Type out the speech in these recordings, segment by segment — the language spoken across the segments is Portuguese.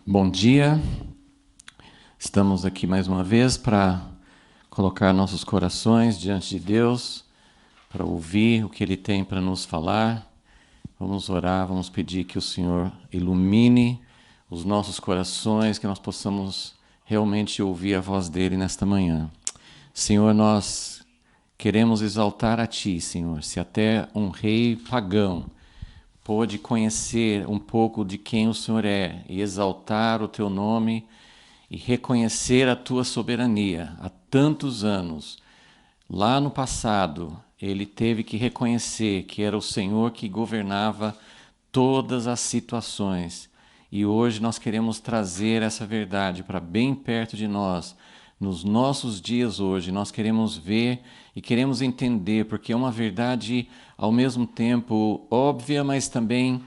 Bom dia, estamos aqui mais uma vez para colocar nossos corações diante de Deus, para ouvir o que Ele tem para nos falar. Vamos orar, vamos pedir que o Senhor ilumine os nossos corações, que nós possamos realmente ouvir a voz dEle nesta manhã. Senhor, nós queremos exaltar a Ti, Senhor, se até um rei pagão pôde conhecer um pouco de quem o Senhor é e exaltar o Teu nome e reconhecer a Tua soberania há tantos anos. Lá no passado, ele teve que reconhecer que era o Senhor que governava todas as situações. E hoje nós queremos trazer essa verdade para bem perto de nós. Nos nossos dias hoje, nós queremos ver e queremos entender, porque é uma verdade ao mesmo tempo óbvia, mas também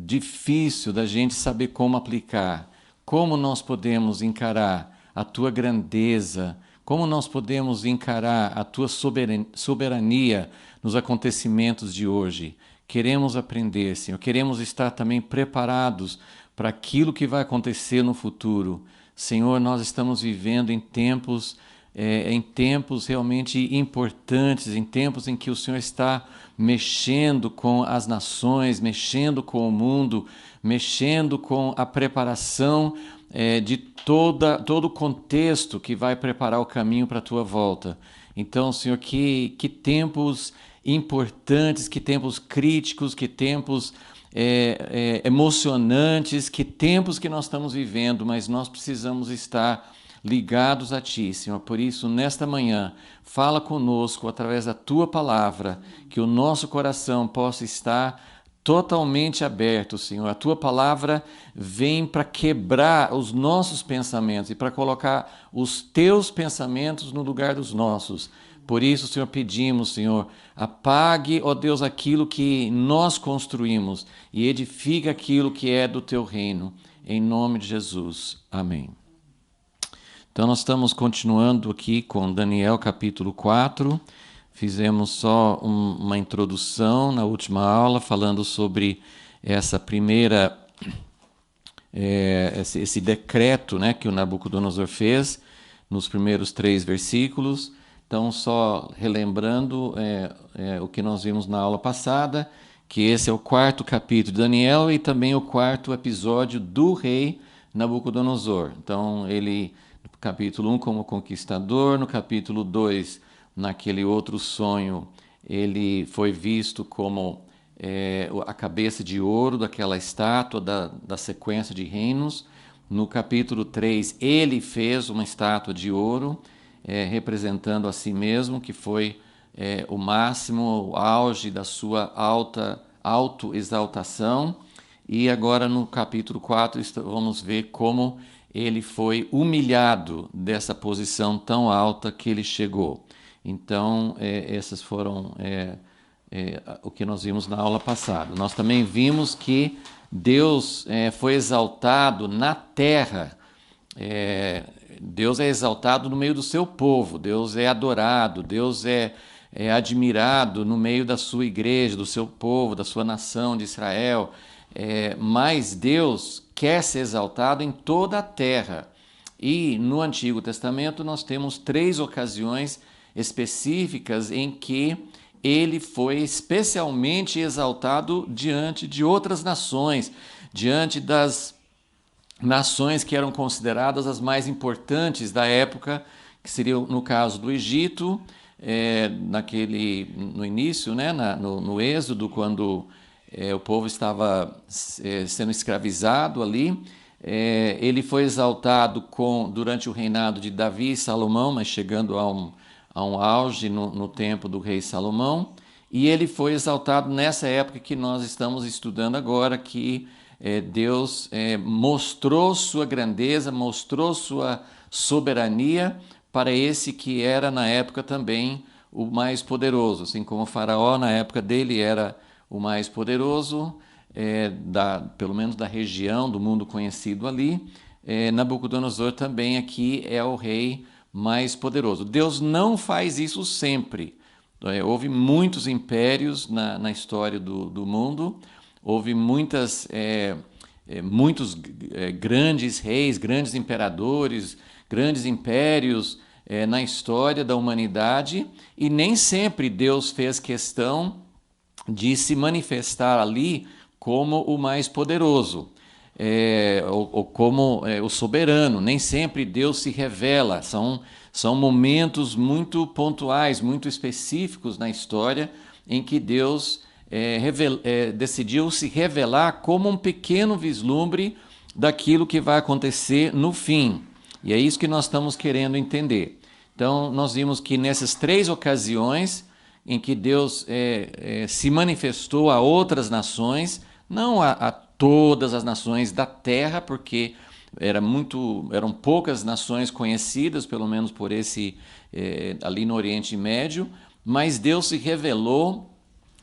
difícil da gente saber como aplicar. Como nós podemos encarar a tua grandeza, como nós podemos encarar a tua soberania nos acontecimentos de hoje. Queremos aprender, Senhor, queremos estar também preparados para aquilo que vai acontecer no futuro. Senhor, nós estamos vivendo em tempos realmente importantes, em tempos em que o Senhor está mexendo com as nações, mexendo com o mundo, mexendo com a preparação de todo o contexto que vai preparar o caminho para a tua volta. Então, Senhor, que tempos importantes, que tempos críticos, que tempos emocionantes, que tempos que nós estamos vivendo, mas nós precisamos estar ligados a Ti, Senhor. Por isso, nesta manhã, fala conosco através da Tua palavra, que o nosso coração possa estar totalmente aberto, Senhor. A Tua palavra vem para quebrar os nossos pensamentos e para colocar os Teus pensamentos no lugar dos nossos. Por isso, Senhor, pedimos, Senhor, apague, ó Deus, aquilo que nós construímos e edifique aquilo que é do Teu reino. Em nome de Jesus. Amém. Então, nós estamos continuando aqui com Daniel capítulo 4. Fizemos só uma introdução na última aula, falando sobre essa primeira, esse decreto, né, que o Nabucodonosor fez nos primeiros 3 versículos. Então, só relembrando o que nós vimos na aula passada, que esse é o 4º capítulo de Daniel e também o 4º episódio do rei Nabucodonosor. Então, ele, no capítulo 1, como conquistador, no capítulo 2, naquele outro sonho, ele foi visto como a cabeça de ouro daquela estátua da sequência de reinos. No capítulo 3, ele fez uma estátua de ouro, representando a si mesmo, que foi o máximo, o auge da sua autoexaltação. E agora no capítulo 4 vamos ver como ele foi humilhado dessa posição tão alta que ele chegou. Então, essas foram o que nós vimos na aula passada. Nós também vimos que Deus foi exaltado na terra. Deus é exaltado no meio do seu povo, Deus é adorado, Deus é admirado no meio da sua igreja, do seu povo, da sua nação de Israel. Mas Deus quer ser exaltado em toda a terra. E no Antigo Testamento nós temos 3 ocasiões específicas em que ele foi especialmente exaltado diante de outras nações, diante das nações que eram consideradas as mais importantes da época, que seria no caso do Egito, no início, né, no Êxodo, quando o povo estava sendo escravizado ali. Ele foi exaltado durante o reinado de Davi e Salomão, mas chegando a um auge no tempo do rei Salomão. E ele foi exaltado nessa época que nós estamos estudando agora, que Deus mostrou sua grandeza, mostrou sua soberania para esse que era na época também o mais poderoso. Assim como o faraó na época dele era o mais poderoso, pelo menos da região, do mundo conhecido ali, Nabucodonosor também aqui é o rei mais poderoso. Deus não faz isso sempre. Houve muitos impérios na história do mundo, houve muitas muitos grandes reis, grandes imperadores, grandes impérios na história da humanidade, e nem sempre Deus fez questão de se manifestar ali como o mais poderoso, ou como o soberano. Nem sempre Deus se revela. São momentos muito pontuais, muito específicos na história em que Deus decidiu se revelar como um pequeno vislumbre daquilo que vai acontecer no fim. E é isso que nós estamos querendo entender. Então, nós vimos que nessas 3 ocasiões em que Deus se manifestou a outras nações, não a todas as nações da terra, porque eram poucas nações conhecidas, pelo menos por ali no Oriente Médio, mas Deus se revelou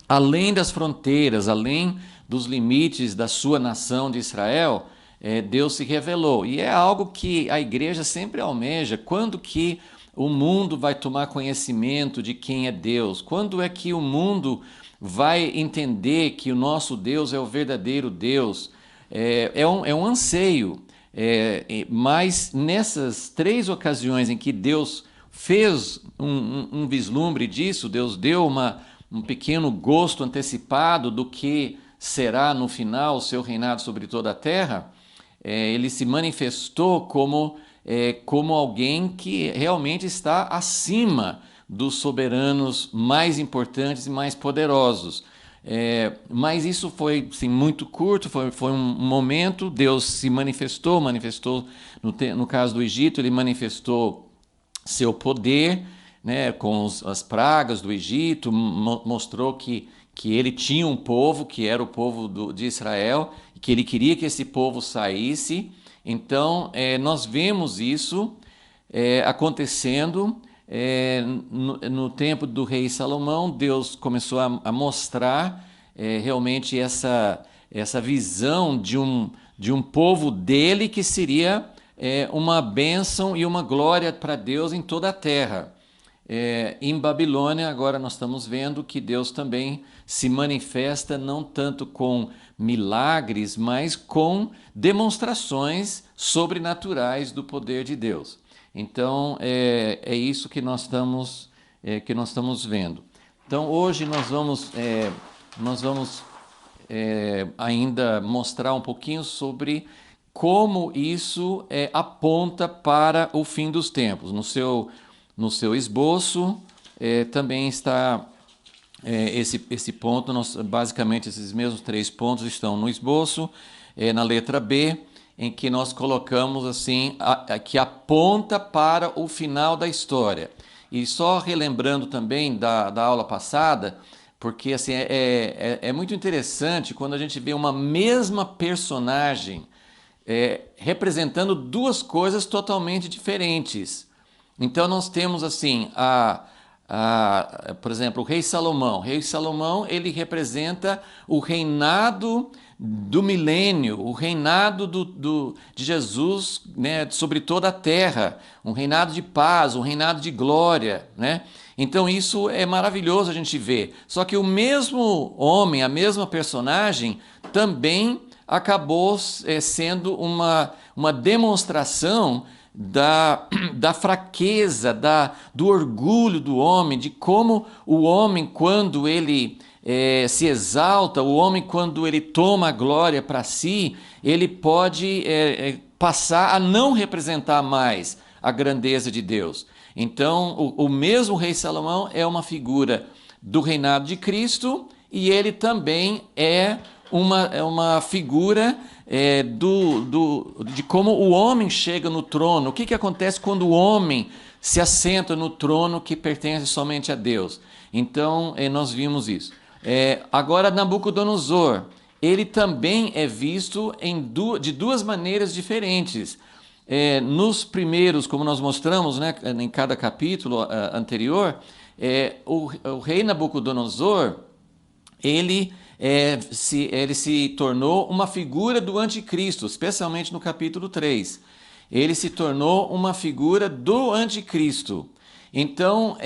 além das fronteiras, além dos limites da sua nação de Israel. Deus se revelou. E é algo que a igreja sempre almeja. Quando que o mundo vai tomar conhecimento de quem é Deus? Quando é que o mundo vai entender que o nosso Deus é o verdadeiro Deus? É um anseio. Mas nessas 3 ocasiões em que Deus fez um vislumbre disso, Deus deu um pequeno gosto antecipado do que será no final o seu reinado sobre toda a terra, ele se manifestou como alguém que realmente está acima dos soberanos mais importantes e mais poderosos. Mas isso foi muito curto, foi um momento. Deus se manifestou no caso do Egito, ele manifestou seu poder, né, com as pragas do Egito, mostrou que ele tinha um povo, que era o povo de Israel, e que ele queria que esse povo saísse. Então, nós vemos isso acontecendo no tempo do rei Salomão. Deus começou a mostrar realmente essa visão de um povo dele que seria uma bênção e uma glória para Deus em toda a terra. Em Babilônia, agora nós estamos vendo que Deus também se manifesta não tanto com milagres, mas com demonstrações sobrenaturais do poder de Deus. Então, é isso que nós estamos vendo. Então, hoje nós vamos ainda mostrar um pouquinho sobre como isso aponta para o fim dos tempos. No seu esboço também está esse ponto. Basicamente, esses mesmos 3 pontos estão no esboço, na letra B, em que nós colocamos assim, que aponta para o final da história. E só relembrando também da aula passada, porque assim, é muito interessante quando a gente vê uma mesma personagem representando 2 coisas totalmente diferentes. Então nós temos assim, por exemplo, o rei Salomão. O rei Salomão, ele representa o reinado do milênio, o reinado de Jesus, né, sobre toda a terra, um reinado de paz, um reinado de glória, né? Então isso é maravilhoso a gente ver. Só que o mesmo homem, a mesma personagem, também acabou sendo uma demonstração da fraqueza, do orgulho do homem, de como o homem, quando ele se exalta, o homem, quando ele toma a glória para si, ele pode passar a não representar mais a grandeza de Deus. Então, o mesmo rei Salomão é uma figura do reinado de Cristo, e ele também é uma figura de como o homem chega no trono. O que acontece quando o homem se assenta no trono que pertence somente a Deus? Então, nós vimos isso. Agora, Nabucodonosor, ele também é visto de 2 maneiras diferentes. Nos primeiros, como nós mostramos, né, em cada capítulo anterior, o rei Nabucodonosor, ele se tornou uma figura do anticristo, especialmente no capítulo 3. Ele se tornou uma figura do anticristo. Então,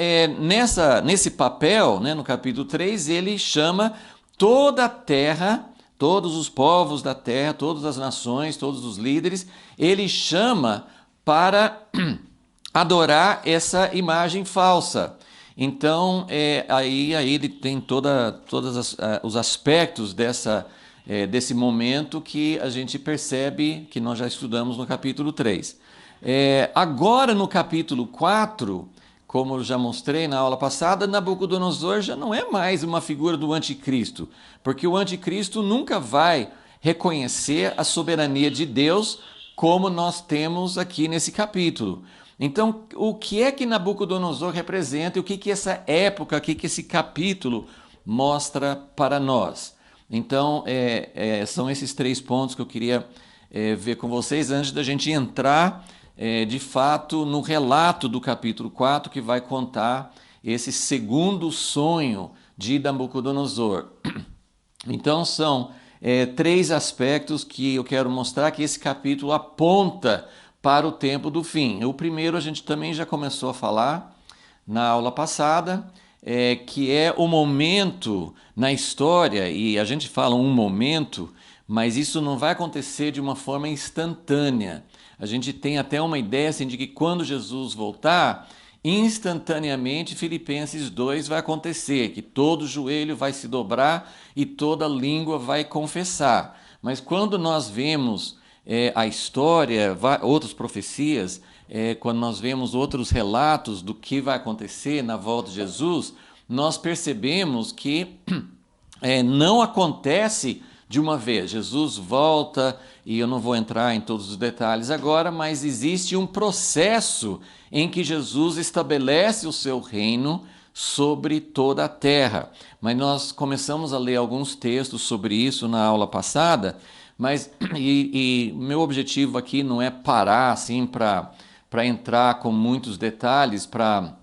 nesse papel, né, no capítulo 3, ele chama toda a terra todos os povos da terra, todas as nações, todos os líderes, ele chama para adorar essa imagem falsa. Então, aí ele tem todos os aspectos desse momento que a gente percebe, que nós já estudamos no capítulo 3. Agora, no capítulo 4, como eu já mostrei na aula passada, Nabucodonosor já não é mais uma figura do anticristo, porque o anticristo nunca vai reconhecer a soberania de Deus como nós temos aqui nesse capítulo. Então, o que é que Nabucodonosor representa e o que essa época, o que esse capítulo mostra para nós? Então, são esses 3 pontos que eu queria ver com vocês antes da gente entrar de fato no relato do capítulo 4, que vai contar esse segundo sonho de Nabucodonosor. Então são 3 aspectos que eu quero mostrar que esse capítulo aponta para o tempo do fim. O primeiro a gente também já começou a falar na aula passada, que é o momento na história, e a gente fala um momento, mas isso não vai acontecer de uma forma instantânea. A gente tem até uma ideia assim, de que quando Jesus voltar, instantaneamente Filipenses 2 vai acontecer, que todo joelho vai se dobrar e toda língua vai confessar. Mas quando nós vemos a história, outras profecias, quando nós vemos outros relatos do que vai acontecer na volta de Jesus, nós percebemos que não acontece de uma vez. Jesus volta, e eu não vou entrar em todos os detalhes agora, mas existe um processo em que Jesus estabelece o seu reino sobre toda a terra. Mas nós começamos a ler alguns textos sobre isso na aula passada, mas meu objetivo aqui não é parar assim para entrar com muitos detalhes, para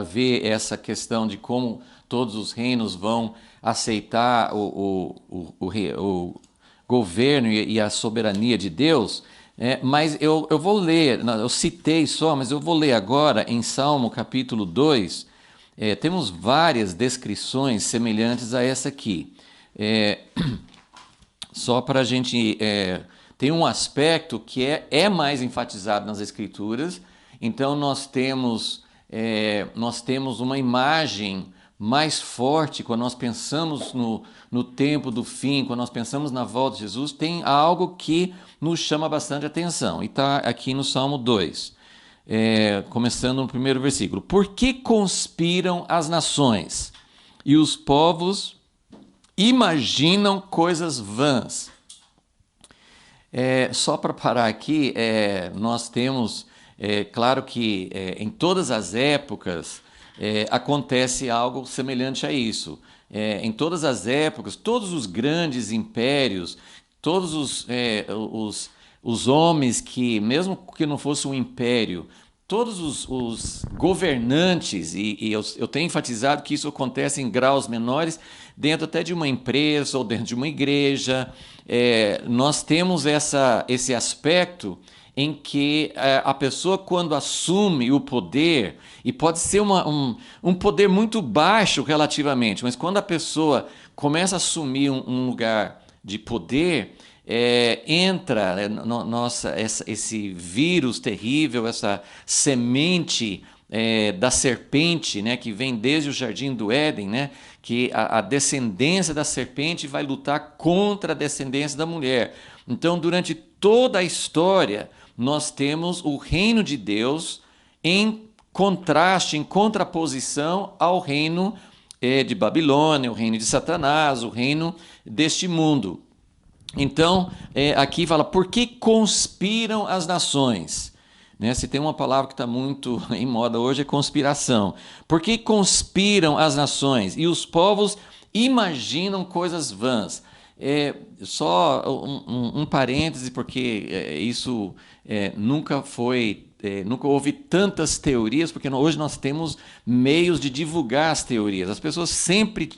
ver essa questão de como todos os reinos vão aceitar o governo e a soberania de Deus, mas eu vou ler, eu citei só, mas eu vou ler agora em Salmo capítulo 2, temos várias descrições semelhantes a essa aqui. Só para a gente... tem um aspecto que é mais enfatizado nas Escrituras, então nós temos uma imagem mais forte quando nós pensamos no tempo do fim, quando nós pensamos na volta de Jesus, tem algo que nos chama bastante atenção. E está aqui no Salmo 2, começando no primeiro versículo. Por que conspiram as nações e os povos imaginam coisas vãs? Só para parar aqui, nós temos, claro que em todas as épocas acontece algo semelhante a isso. Em todas as épocas, todos os grandes impérios, todos os homens que, mesmo que não fosse um império, todos os governantes, e eu tenho enfatizado que isso acontece em graus menores, dentro até de uma empresa ou dentro de uma igreja, nós temos esse aspecto em que a pessoa, quando assume o poder, e pode ser um poder muito baixo relativamente, mas quando a pessoa começa a assumir um lugar de poder, entra esse vírus terrível, essa semente da serpente, né, que vem desde o Jardim do Éden, né, que a descendência da serpente vai lutar contra a descendência da mulher. Então, durante toda a história, nós temos o reino de Deus em contraste, em contraposição ao reino de Babilônia, o reino de Satanás, o reino deste mundo. Então, aqui fala, por que conspiram as nações? Né? Se tem uma palavra que está muito em moda hoje, é conspiração. Por que conspiram as nações? E os povos imaginam coisas vãs. Só um parêntese, porque isso nunca houve tantas teorias, porque hoje nós temos meios de divulgar as teorias. As pessoas sempre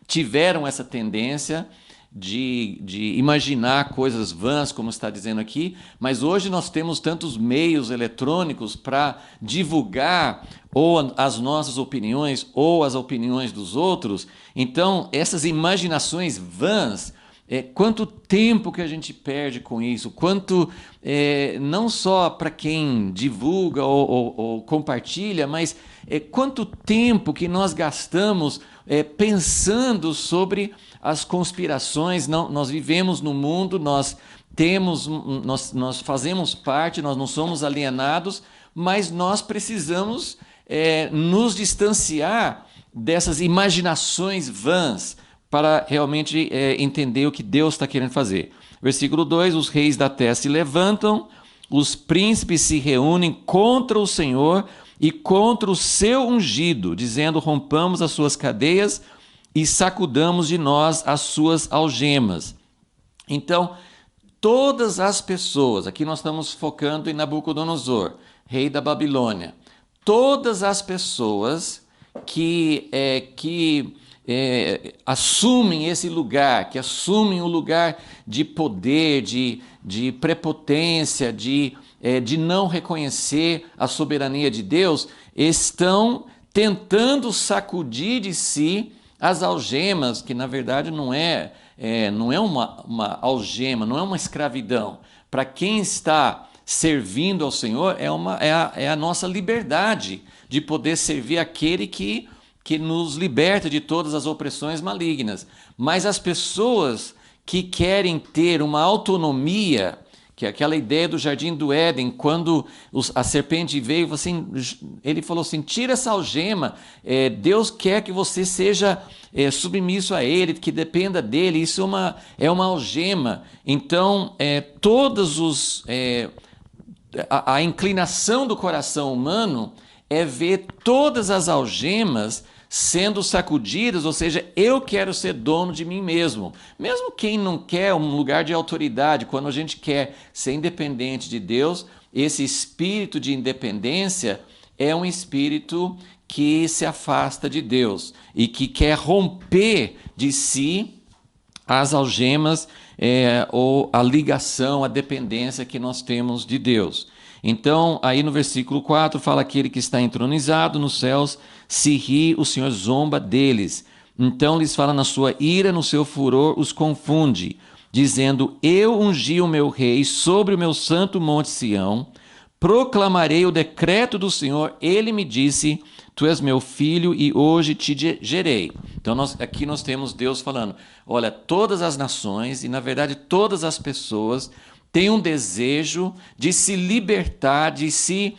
tiveram essa tendência de imaginar coisas vãs, como está dizendo aqui, mas hoje nós temos tantos meios eletrônicos para divulgar ou as nossas opiniões ou as opiniões dos outros. Então, essas imaginações vãs, Quanto tempo que a gente perde com isso, quanto, não só para quem divulga ou compartilha, mas quanto tempo que nós gastamos pensando sobre as conspirações. Não, nós vivemos no mundo, nós fazemos parte, nós não somos alienados, mas nós precisamos nos distanciar dessas imaginações vãs, para realmente entender o que Deus está querendo fazer. Versículo 2, os reis da terra se levantam, os príncipes se reúnem contra o Senhor e contra o seu ungido, dizendo, rompamos as suas cadeias e sacudamos de nós as suas algemas. Então, todas as pessoas, aqui nós estamos focando em Nabucodonosor, rei da Babilônia, todas as pessoas que assumem esse lugar, que assumem o lugar de poder, de prepotência, de não reconhecer a soberania de Deus, estão tentando sacudir de si as algemas, que na verdade não é uma algema, não é uma escravidão. Para quem está servindo ao Senhor, é a nossa liberdade de poder servir aquele que nos liberta de todas as opressões malignas. Mas as pessoas que querem ter uma autonomia, que é aquela ideia do Jardim do Éden, quando a serpente veio, ele falou assim, tira essa algema, Deus quer que você seja submisso a Ele, que dependa dEle, isso é uma algema. Então, a inclinação do coração humano é ver todas as algemas sendo sacudidas, ou seja, eu quero ser dono de mim mesmo. Mesmo quem não quer um lugar de autoridade, quando a gente quer ser independente de Deus, esse espírito de independência é um espírito que se afasta de Deus e que quer romper de si as algemas ou a ligação, a dependência que nós temos de Deus. Então, aí no versículo 4 fala, aquele que está entronizado nos céus se ri, o Senhor zomba deles. Então lhes fala, na sua ira, no seu furor, os confunde, dizendo, eu ungi o meu rei sobre o meu santo monte Sião, proclamarei o decreto do Senhor, ele me disse, tu és meu filho e hoje te gerei. Então aqui nós temos Deus falando, olha, todas as nações e na verdade todas as pessoas têm um desejo de se libertar, de se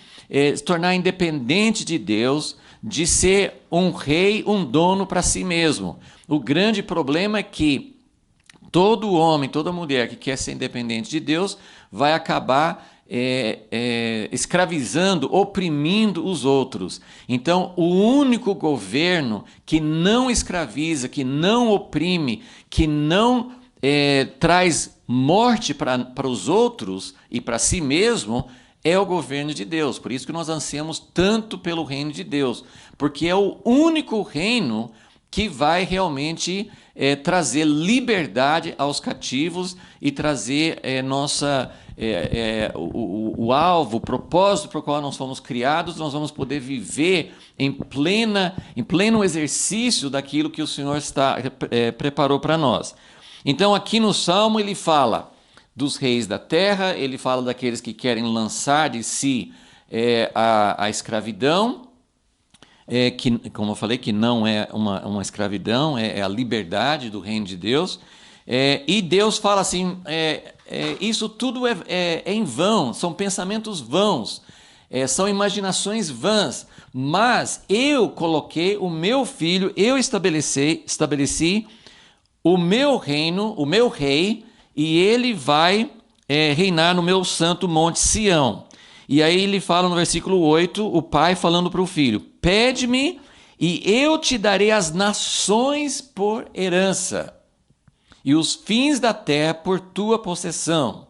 tornar independente de Deus, de ser um rei, um dono para si mesmo. O grande problema é que todo homem, toda mulher que quer ser independente de Deus vai acabar escravizando, oprimindo os outros. Então, o único governo que não escraviza, que não oprime, que não traz morte para os outros e para si mesmo, é o governo de Deus. Por isso que nós ansiamos tanto pelo reino de Deus, porque é o único reino que vai realmente trazer liberdade aos cativos e trazer o alvo, o propósito para o qual nós fomos criados. Nós vamos poder viver em pleno exercício daquilo que o Senhor preparou para nós. Então aqui no Salmo ele fala dos reis da terra, ele fala daqueles que querem lançar de si a escravidão, que, como eu falei, que não é uma escravidão, é a liberdade do reino de Deus. E Deus fala assim, isso tudo é em vão, são pensamentos vãos, são imaginações vãs, mas eu coloquei o meu filho, eu estabeleci o meu reino, o meu rei, e ele vai reinar no meu santo monte Sião. E aí ele fala no versículo 8, o pai falando para o filho, pede-me e eu te darei as nações por herança e os fins da terra por tua possessão.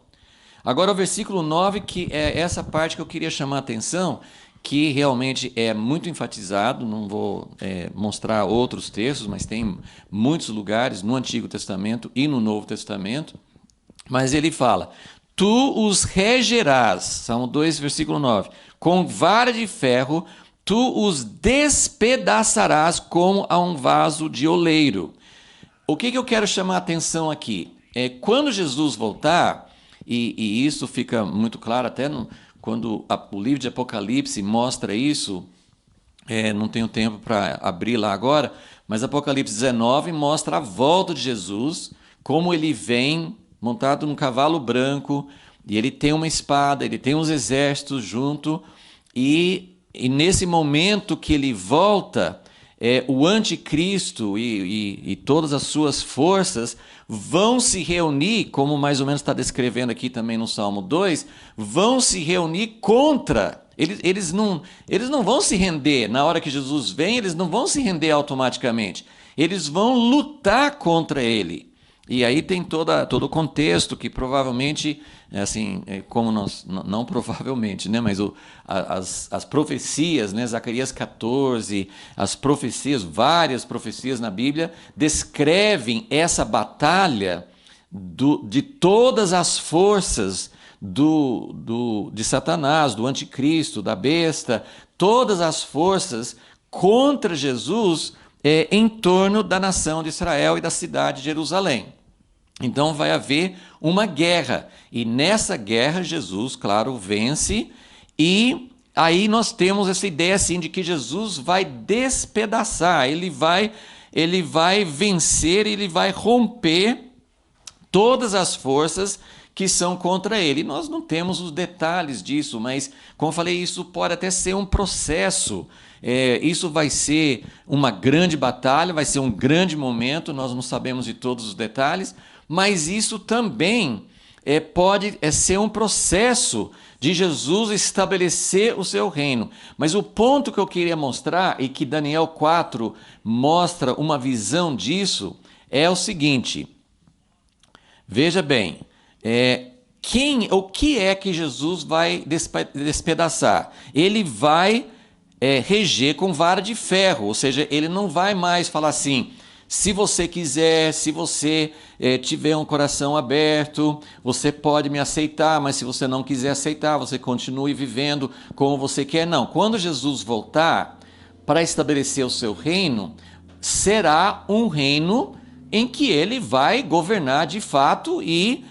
Agora o versículo 9, que é essa parte que eu queria chamar a atenção, que realmente é muito enfatizado, não vou mostrar outros textos, mas tem muitos lugares no Antigo Testamento e no Novo Testamento, mas ele fala, tu os regerás, Salmo 2, versículo 9, com vara de ferro, tu os despedaçarás como a um vaso de oleiro. O que eu quero chamar a atenção aqui? quando Jesus voltar, e isso fica muito claro até quando o livro de Apocalipse mostra isso, não tenho tempo para abrir lá agora, mas Apocalipse 19 mostra a volta de Jesus, como ele vem montado num cavalo branco, e ele tem uma espada, ele tem uns exércitos junto, e nesse momento que ele volta, o anticristo e todas as suas forças vão se reunir, como mais ou menos está descrevendo aqui também no Salmo 2, vão se reunir contra. Eles não vão se render na hora que Jesus vem, eles não vão se render automaticamente. Eles vão lutar contra ele. E aí tem todo o contexto que provavelmente, assim, como nós, não provavelmente, né, mas as profecias, né, Zacarias 14, as profecias, várias profecias na Bíblia, descrevem essa batalha de todas as forças de Satanás, do anticristo, da besta, todas as forças contra Jesus em torno da nação de Israel e da cidade de Jerusalém. Então vai haver uma guerra, e nessa guerra Jesus, claro, vence, e aí nós temos essa ideia assim de que Jesus vai despedaçar, ele vai vencer, ele vai romper todas as forças que são contra ele. Nós não temos os detalhes disso, mas, como eu falei, isso pode até ser um processo. Isso vai ser uma grande batalha, vai ser um grande momento, nós não sabemos de todos os detalhes, mas isso também pode ser um processo de Jesus estabelecer o seu reino. Mas o ponto que eu queria mostrar, e que Daniel 4 mostra uma visão disso, é o seguinte: veja bem, o que é que Jesus vai despedaçar? Ele vai reger com vara de ferro, ou seja, ele não vai mais falar assim: se você quiser, se você tiver um coração aberto, você pode me aceitar, mas se você não quiser aceitar, você continue vivendo como você quer. Não, quando Jesus voltar para estabelecer o seu reino, será um reino em que ele vai governar de fato e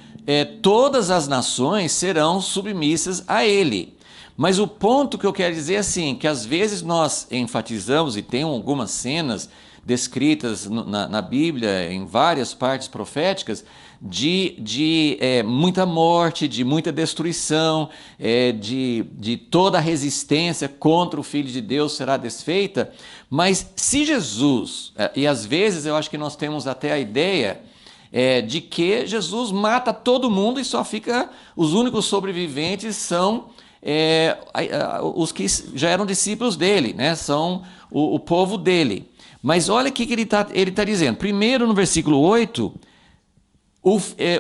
todas as nações serão submissas a ele. Mas o ponto que eu quero dizer é assim, que às vezes nós enfatizamos, e tem algumas cenas descritas na Bíblia, em várias partes proféticas, de muita morte, de muita destruição, de toda a resistência contra o Filho de Deus será desfeita. Mas se Jesus, e às vezes eu acho que nós temos até a ideia de que Jesus mata todo mundo e só fica, os únicos sobreviventes são os que já eram discípulos dele, né? São o povo dele. Mas olha o que ele tá dizendo. Primeiro, no versículo 8,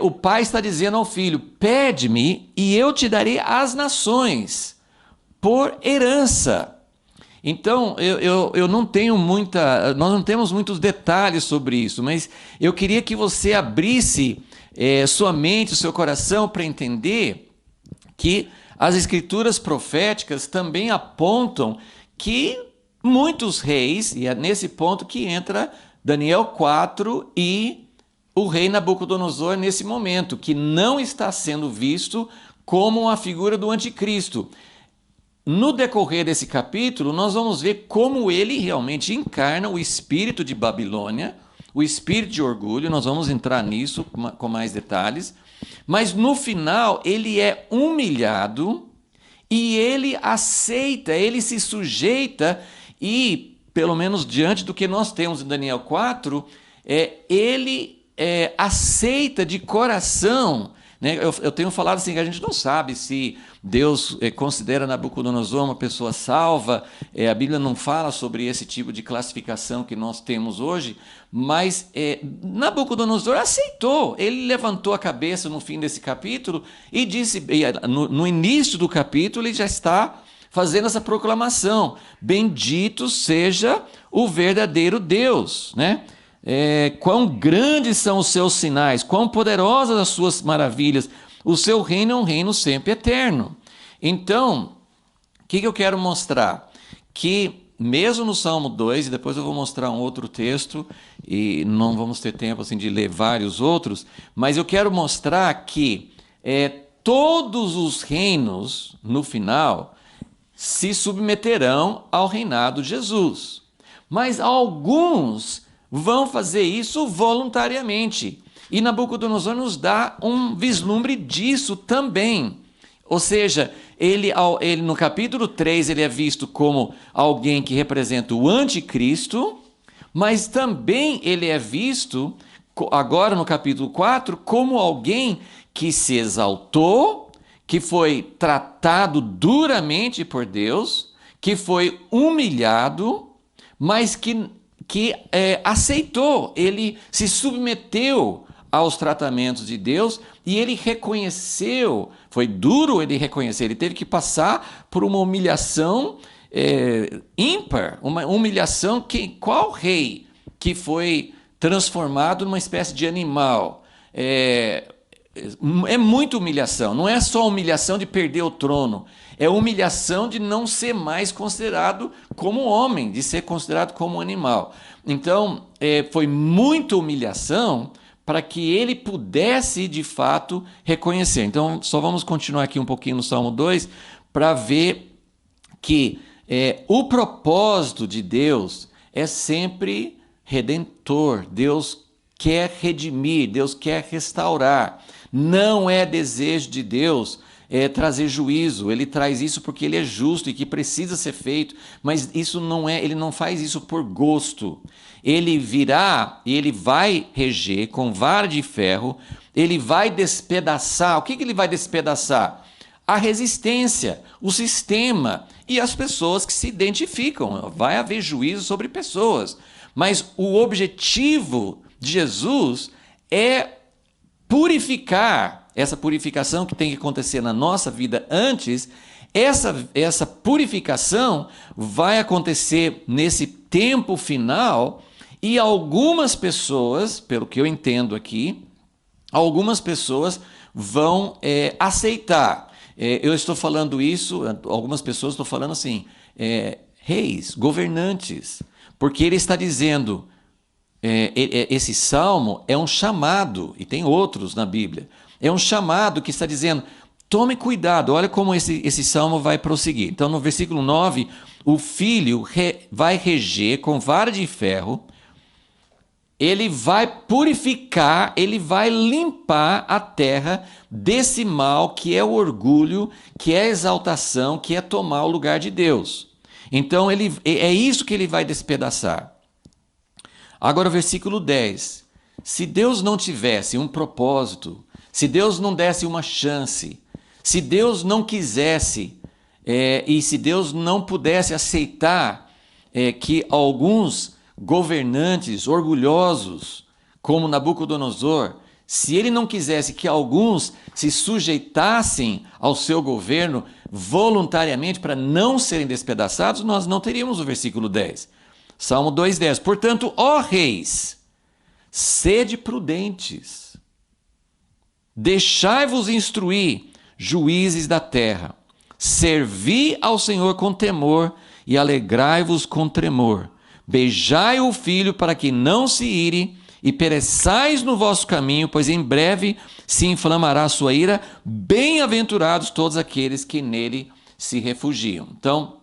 o pai está dizendo ao filho: pede-me e eu te darei as nações por herança. Então, eu não tenho nós não temos muitos detalhes sobre isso, mas eu queria que você abrisse sua mente, o seu coração, para entender que as escrituras proféticas também apontam que muitos reis, e é nesse ponto que entra Daniel 4 e o rei Nabucodonosor nesse momento, que não está sendo visto como uma figura do anticristo. No decorrer desse capítulo, nós vamos ver como ele realmente encarna o espírito de Babilônia, o espírito de orgulho. Nós vamos entrar nisso com mais detalhes. Mas no final, ele é humilhado e ele aceita, ele se sujeita e, pelo menos diante do que nós temos em Daniel 4, ele aceita de coração. Né? Eu tenho falado assim, que a gente não sabe se Deus considera Nabucodonosor uma pessoa salva. A Bíblia não fala sobre esse tipo de classificação que nós temos hoje, mas Nabucodonosor aceitou. Ele levantou a cabeça no fim desse capítulo e disse, no início do capítulo, ele já está fazendo essa proclamação: bendito seja o verdadeiro Deus, né? Quão grandes são os seus sinais, quão poderosas as suas maravilhas, o seu reino é um reino sempre eterno. Então, o que eu quero mostrar? Que mesmo no Salmo 2, e depois eu vou mostrar um outro texto, e não vamos ter tempo assim, de ler vários outros, mas eu quero mostrar que todos os reinos, no final, se submeterão ao reinado de Jesus. Mas alguns vão fazer isso voluntariamente. E Nabucodonosor nos dá um vislumbre disso também. Ou seja, ele no capítulo 3 ele é visto como alguém que representa o anticristo, mas também ele é visto, agora no capítulo 4, como alguém que se exaltou, que foi tratado duramente por Deus, que foi humilhado, mas que aceitou, ele se submeteu aos tratamentos de Deus e ele reconheceu, foi duro ele reconhecer, ele teve que passar por uma humilhação ímpar, uma humilhação qual rei que foi transformado numa espécie de animal? É muita humilhação, não é só humilhação de perder o trono, é humilhação de não ser mais considerado como homem, de ser considerado como animal. Então, foi muita humilhação para que ele pudesse, de fato, reconhecer. Então, só vamos continuar aqui um pouquinho no Salmo 2 para ver que o propósito de Deus é sempre redentor. Deus quer redimir, Deus quer restaurar. Não é desejo de Deus trazer juízo. Ele traz isso porque ele é justo e que precisa ser feito, mas isso não ele não faz isso por gosto. Ele virá e ele vai reger com vara de ferro, ele vai despedaçar. O que ele vai despedaçar? A resistência, o sistema e as pessoas que se identificam. Vai haver juízo sobre pessoas, mas o objetivo de Jesus é purificar, essa purificação que tem que acontecer na nossa vida antes, essa purificação vai acontecer nesse tempo final e algumas pessoas, pelo que eu entendo aqui, algumas pessoas vão aceitar. Eu estou falando isso, algumas pessoas estão falando assim, reis, governantes, porque ele está dizendo... esse salmo é um chamado, e tem outros na Bíblia, é um chamado que está dizendo, tome cuidado, olha como esse salmo vai prosseguir. Então no versículo 9, o filho vai reger com vara de ferro, ele vai purificar, ele vai limpar a terra desse mal que é o orgulho, que é a exaltação, que é tomar o lugar de Deus. Então é isso que ele vai despedaçar. Agora o versículo 10. Se Deus não tivesse um propósito, se Deus não desse uma chance, se Deus não quisesse e se Deus não pudesse aceitar que alguns governantes orgulhosos, como Nabucodonosor, se ele não quisesse que alguns se sujeitassem ao seu governo voluntariamente para não serem despedaçados, nós não teríamos o versículo 10. Salmo 2,10. Portanto, ó reis, sede prudentes, deixai-vos instruir, juízes da terra, servi ao Senhor com temor e alegrai-vos com tremor. Beijai o filho para que não se ire e pereçais no vosso caminho, pois em breve se inflamará a sua ira. Bem-aventurados todos aqueles que nele se refugiam. Então,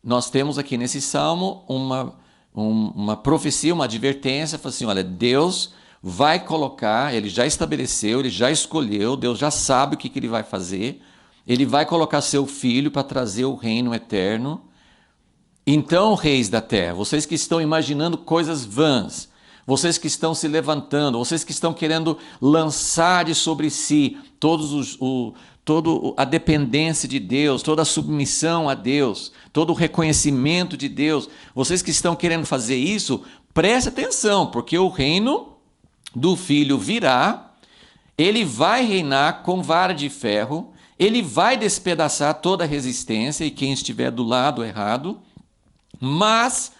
nós temos aqui nesse salmo uma profecia, uma advertência, fala assim, olha, Deus vai colocar, ele já estabeleceu, ele já escolheu, Deus já sabe o que ele vai fazer, ele vai colocar seu filho para trazer o reino eterno. Então, reis da terra, vocês que estão imaginando coisas vãs, vocês que estão se levantando, vocês que estão querendo lançar de sobre si toda a dependência de Deus, toda a submissão a Deus, todo o reconhecimento de Deus, vocês que estão querendo fazer isso, preste atenção, porque o reino do Filho virá, ele vai reinar com vara de ferro, ele vai despedaçar toda a resistência e quem estiver do lado errado, mas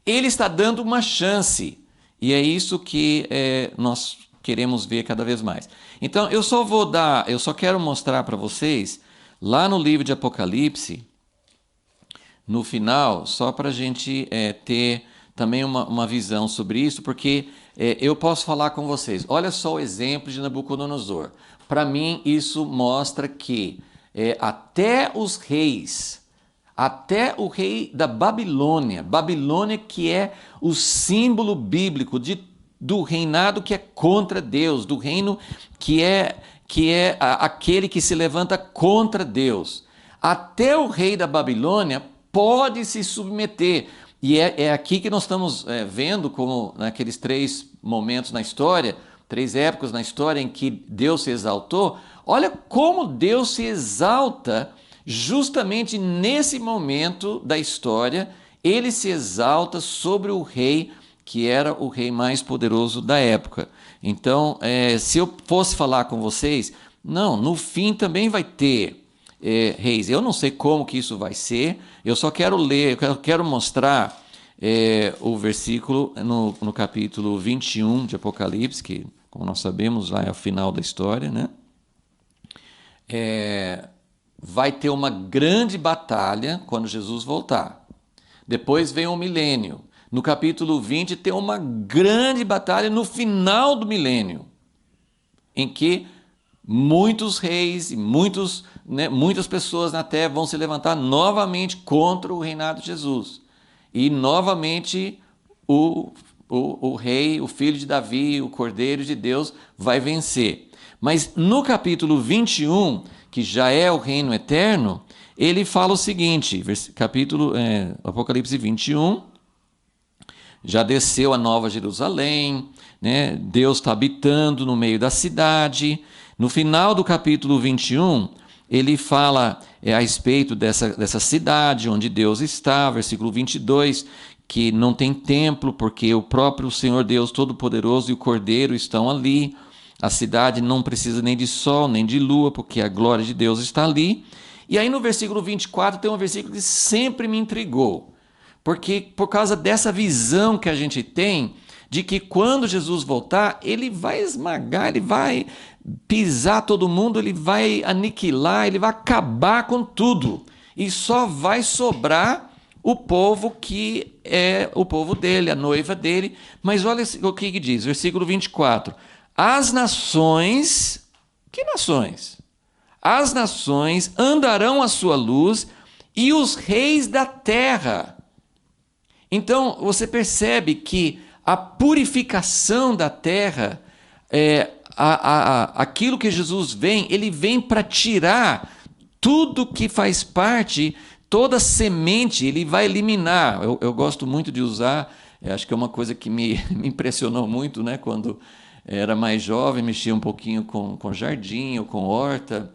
ele está dando uma chance, e é isso que nós queremos ver cada vez mais. Então, eu só quero mostrar para vocês, lá no livro de Apocalipse, no final, só para a gente ter também uma visão sobre isso, porque eu posso falar com vocês. Olha só o exemplo de Nabucodonosor. Para mim, isso mostra que até os reis, até o rei da Babilônia, Babilônia que é o símbolo bíblico do reinado que é contra Deus, do reino que é aquele que se levanta contra Deus. Até o rei da Babilônia pode se submeter. E é aqui que nós estamos vendo como naqueles 3 momentos na história, 3 épocas na história em que Deus se exaltou. Olha como Deus se exalta justamente nesse momento da história. Ele se exalta sobre o rei que era o rei mais poderoso da época. Então, se eu fosse falar com vocês, não, no fim também vai ter reis. Eu não sei como que isso vai ser, eu só quero ler, eu quero mostrar o versículo no capítulo 21 de Apocalipse, que, como nós sabemos, lá é o final da história, né? Vai ter uma grande batalha quando Jesus voltar. Depois vem o milênio. No capítulo 20 tem uma grande batalha no final do milênio, em que muitos reis e muitas pessoas na terra vão se levantar novamente contra o reinado de Jesus. E novamente o rei, o filho de Davi, o Cordeiro de Deus vai vencer. Mas no capítulo 21, que já é o reino eterno, ele fala o seguinte, Apocalipse 21, já desceu a Nova Jerusalém, né? Deus está habitando no meio da cidade. No final do capítulo 21, ele fala a respeito dessa cidade onde Deus está, versículo 22, que não tem templo, porque o próprio Senhor Deus Todo-Poderoso e o Cordeiro estão ali. A cidade não precisa nem de sol, nem de lua, porque a glória de Deus está ali. E aí no versículo 24 tem um versículo que sempre me intrigou. Porque por causa dessa visão que a gente tem de que quando Jesus voltar, ele vai esmagar, ele vai pisar todo mundo, ele vai aniquilar, ele vai acabar com tudo. E só vai sobrar o povo que é o povo dele, a noiva dele. Mas olha o que diz, versículo 24. As nações, que nações? As nações andarão à sua luz e os reis da terra. Então, você percebe que a purificação da terra, aquilo que Jesus vem, ele vem para tirar tudo que faz parte, toda semente, ele vai eliminar. Eu gosto muito de usar, acho que é uma coisa que me impressionou muito, né? Quando era mais jovem, mexia um pouquinho com jardim ou com horta,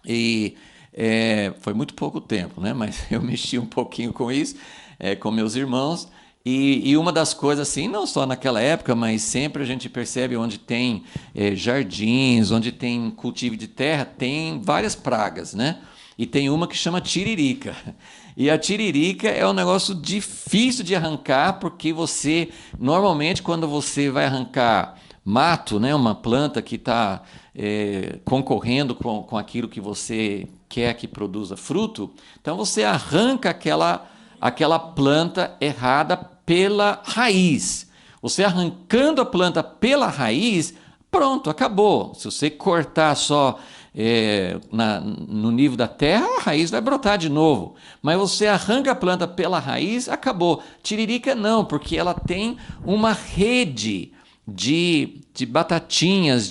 e foi muito pouco tempo, né? Mas eu mexi um pouquinho com isso, com meus irmãos, e uma das coisas assim, não só naquela época, mas sempre a gente percebe onde tem jardins, onde tem cultivo de terra, tem várias pragas, né? E tem uma que chama tiririca. E a tiririca é um negócio difícil de arrancar, porque você, normalmente, quando você vai arrancar mato, né, uma planta que está concorrendo com aquilo que você quer que produza fruto, então você arranca aquela planta errada pela raiz. Você arrancando a planta pela raiz, pronto, acabou. Se você cortar só no nível da terra, a raiz vai brotar de novo. Mas você arranca a planta pela raiz, acabou. Tiririca não, porque ela tem uma rede de batatinhas,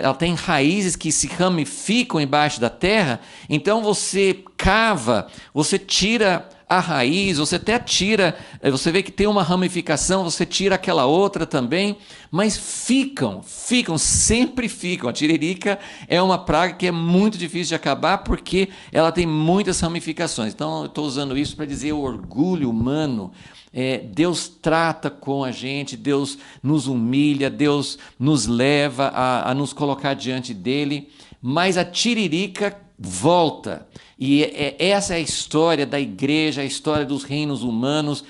ela tem raízes que se ramificam embaixo da terra. Então você cava, você tira a raiz, você até tira, você vê que tem uma ramificação, você tira aquela outra também, mas sempre ficam. A tiririca é uma praga que é muito difícil de acabar porque ela tem muitas ramificações. Então eu estou usando isso para dizer o orgulho humano. Deus trata com a gente, Deus nos humilha, Deus nos leva a nos colocar diante dele, mas a tiririca volta. E essa é a história da igreja, a história dos reinos humanos.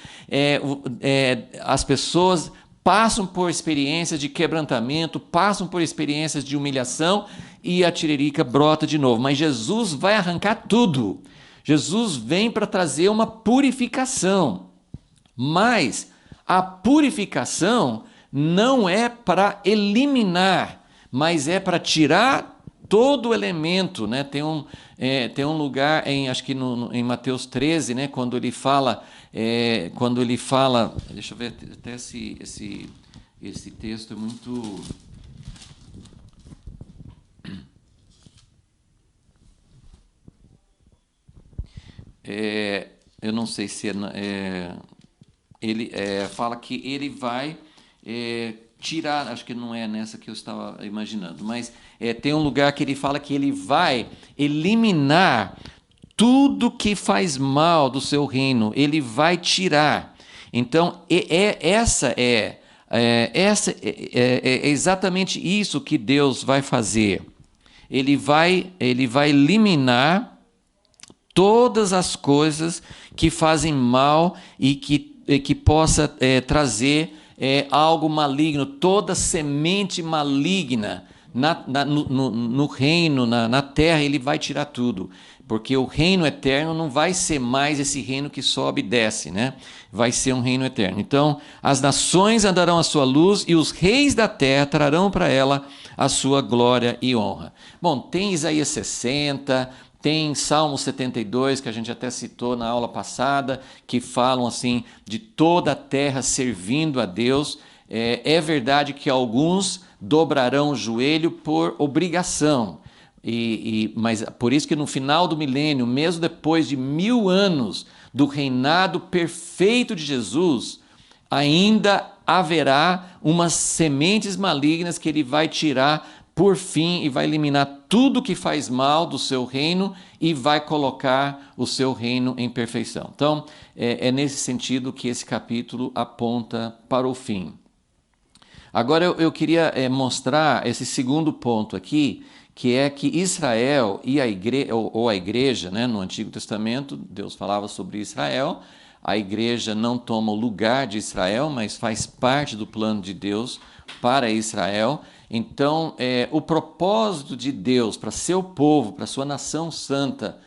As pessoas passam por experiências de quebrantamento, passam por experiências de humilhação e a tiririca brota de novo. Mas Jesus vai arrancar tudo. Jesus vem para trazer uma purificação, mas a purificação não é para eliminar, mas é para tirar todo o elemento, né? Tem um lugar acho que em Mateus 13, né? Quando ele fala, deixa eu ver, até esse texto é muito... eu não sei se ele fala que ele vai tirar, acho que não é nessa que eu estava imaginando, mas tem um lugar que ele fala que ele vai eliminar tudo que faz mal do seu reino, ele vai tirar. Então, essa é exatamente isso que Deus vai fazer. Ele vai eliminar todas as coisas que fazem mal e que possa trazer algo maligno, toda semente maligna no reino, na terra, ele vai tirar tudo. Porque o reino eterno não vai ser mais esse reino que sobe e desce, né? Vai ser um reino eterno. Então, as nações andarão à sua luz e os reis da terra trarão para ela a sua glória e honra. Bom, tem Isaías 60, tem Salmo 72, que a gente até citou na aula passada, que falam assim de toda a terra servindo a Deus. É verdade que alguns dobrarão o joelho por obrigação, mas por isso que no final do milênio, mesmo depois de 1000 anos do reinado perfeito de Jesus, ainda haverá umas sementes malignas que ele vai tirar por fim e vai eliminar tudo que faz mal do seu reino e vai colocar o seu reino em perfeição. Então, é nesse sentido que esse capítulo aponta para o fim. Agora eu queria mostrar esse segundo ponto aqui, que é que Israel e a igreja, né, no Antigo Testamento, Deus falava sobre Israel, a igreja não toma o lugar de Israel, mas faz parte do plano de Deus para Israel. Então, o propósito de Deus para seu povo, para sua nação santa,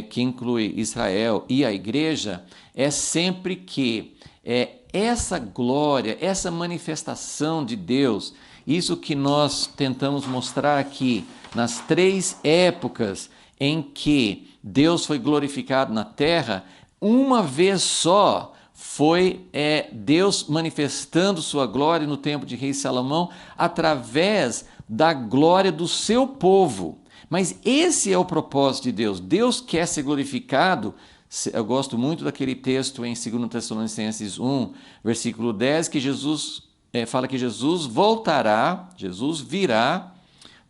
que inclui Israel e a igreja, é sempre que essa glória, essa manifestação de Deus, isso que nós tentamos mostrar aqui, nas 3 épocas em que Deus foi glorificado na terra, uma vez só foi Deus manifestando sua glória no tempo de rei Salomão através da glória do seu povo. Mas esse é o propósito de Deus. Deus quer ser glorificado. Eu gosto muito daquele texto em 2 Tessalonicenses 1, versículo 10, que Jesus fala que Jesus voltará, Jesus virá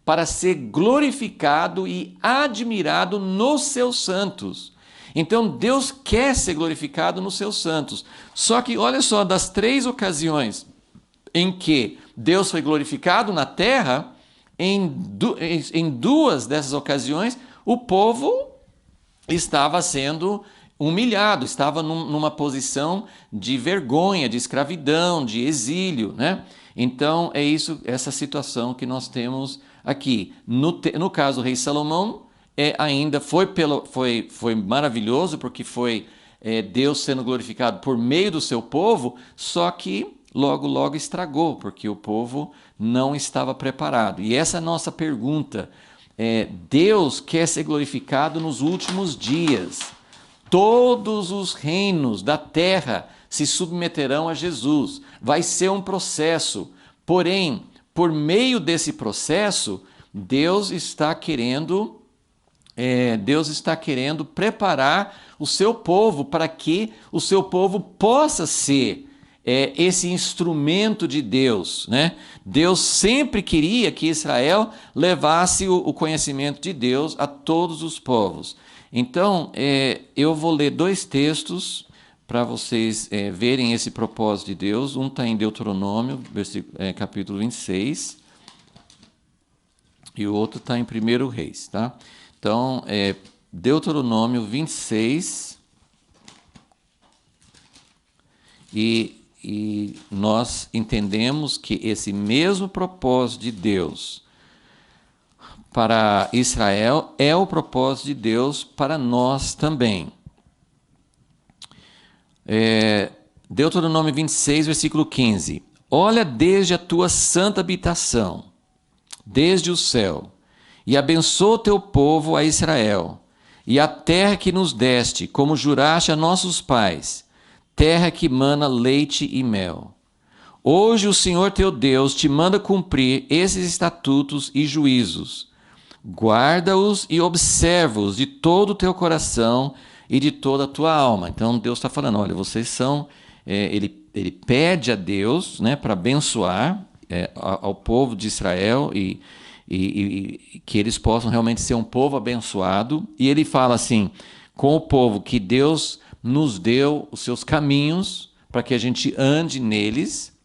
para ser glorificado e admirado nos seus santos. Então Deus quer ser glorificado nos seus santos. Só que olha só, das 3 ocasiões em que Deus foi glorificado na terra, em 2 dessas ocasiões, o povo estava sendo humilhado, estava numa posição de vergonha, de escravidão, de exílio, né? Então é essa situação que nós temos aqui. No caso do rei Salomão, ainda foi maravilhoso, porque foi Deus sendo glorificado por meio do seu povo, só que logo estragou, porque o povo não estava preparado. E essa é a nossa pergunta. Deus quer ser glorificado nos últimos dias. Todos os reinos da terra se submeterão a Jesus. Vai ser um processo. Porém, por meio desse processo, Deus está querendo preparar o seu povo para que o seu povo possa ser esse instrumento de Deus, né? Deus sempre queria que Israel levasse o conhecimento de Deus a todos os povos. Então, eu vou ler 2 textos para vocês verem esse propósito de Deus. Um está em Deuteronômio, capítulo 26, e o outro está em 1 Reis, tá? Então, Deuteronômio 26, e nós entendemos que esse mesmo propósito de Deus para Israel é o propósito de Deus para nós também. Deuteronômio 26, versículo 15. Olha desde a tua santa habitação, desde o céu, e abençoa o teu povo a Israel, e a terra que nos deste, como juraste a nossos pais, terra que mana leite e mel. Hoje o Senhor teu Deus te manda cumprir esses estatutos e juízos. Guarda-os e observa-os de todo o teu coração e de toda a tua alma. Então Deus está falando, olha, vocês são... Ele pede a Deus, né, para abençoar ao povo de Israel e que eles possam realmente ser um povo abençoado. E ele fala assim, com o povo que Deus nos deu os seus caminhos para que a gente ande neles.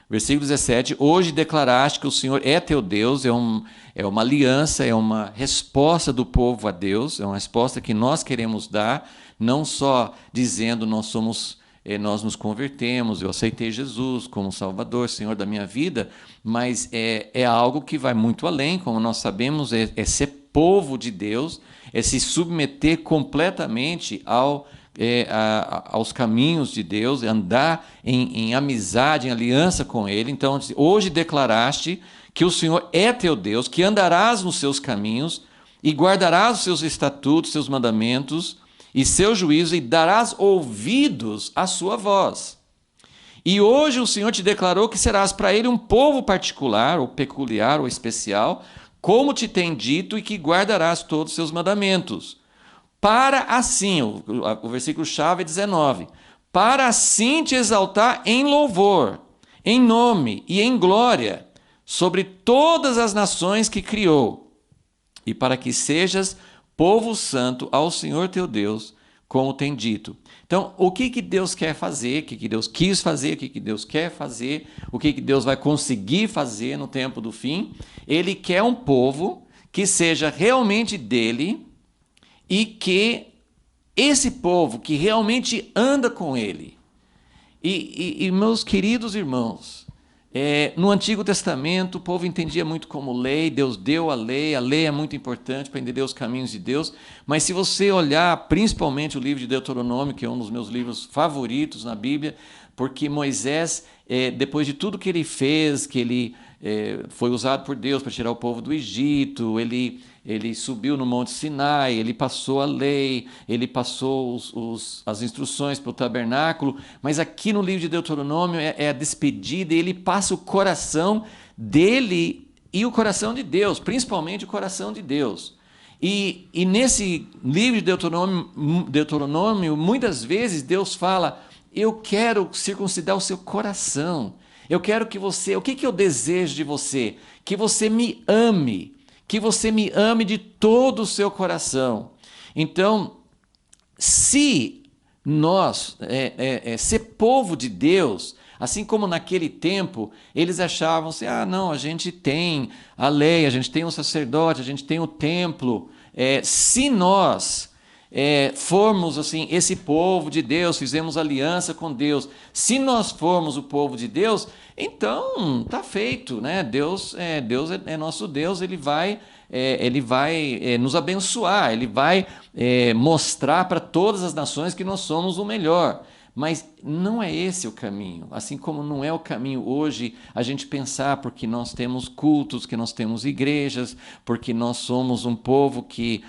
Versículo 17, hoje declaraste que o Senhor é teu Deus, é uma aliança, é uma resposta do povo a Deus, é uma resposta que nós queremos dar, não só dizendo nós nos convertemos, eu aceitei Jesus como Salvador, Senhor da minha vida, mas é algo que vai muito além, como nós sabemos, é ser povo de Deus, é se submeter completamente aos caminhos de Deus, andar em amizade, em aliança com Ele. Então, hoje declaraste que o Senhor é teu Deus, que andarás nos seus caminhos e guardarás os seus estatutos, seus mandamentos e seu juízo, e darás ouvidos à sua voz. E hoje o Senhor te declarou que serás para Ele um povo particular, ou peculiar, ou especial, como te tem dito, e que guardarás todos os seus mandamentos. Para assim, o versículo-chave é 19, para assim te exaltar em louvor, em nome e em glória, sobre todas as nações que criou, e para que sejas povo santo ao Senhor teu Deus, como tem dito. Então, o que Deus quer fazer, o que Deus quis fazer, o que Deus quer fazer, o que Deus vai conseguir fazer no tempo do fim? Ele quer um povo que seja realmente dele, e que esse povo que realmente anda com ele. E meus queridos irmãos, no Antigo Testamento o povo entendia muito como lei, Deus deu a lei é muito importante para entender os caminhos de Deus, mas se você olhar principalmente o livro de Deuteronômio, que é um dos meus livros favoritos na Bíblia, porque Moisés, depois de tudo que ele fez, que ele foi usado por Deus para tirar o povo do Egito, ele subiu no Monte Sinai, ele passou a lei, ele passou as instruções para o tabernáculo, mas aqui no livro de Deuteronômio é a despedida, e ele passa o coração dele e o coração de Deus, principalmente o coração de Deus. E nesse livro de Deuteronômio, muitas vezes Deus fala, eu quero circuncidar o seu coração, eu quero que você, o que eu desejo de você? Que você me ame, de todo o seu coração. Então, se nós ser povo de Deus, assim como naquele tempo, eles achavam assim, não, a gente tem a lei, a gente tem um sacerdote, a gente tem o templo. Se nós formos assim esse povo de Deus, fizemos aliança com Deus, se nós formos o povo de Deus, então tá feito, né? Deus é nosso Deus, ele vai nos abençoar, ele vai mostrar para todas as nações que nós somos o melhor. Mas não é esse o caminho, assim como não é o caminho hoje a gente pensar porque nós temos cultos, que nós temos igrejas, porque nós somos um povo que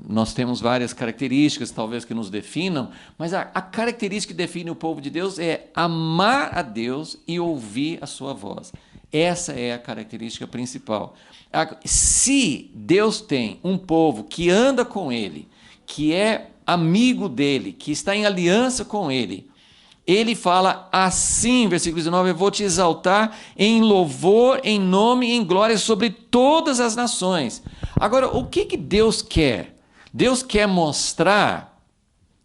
nós temos várias características talvez que nos definam, mas a característica que define o povo de Deus é amar a Deus e ouvir a sua voz. Essa é a característica principal. Se Deus tem um povo que anda com Ele, que é amigo dele, que está em aliança com ele, ele fala assim, versículo 19, eu vou te exaltar em louvor, em nome e em glória sobre todas as nações. Agora, o que Deus quer? Deus quer mostrar,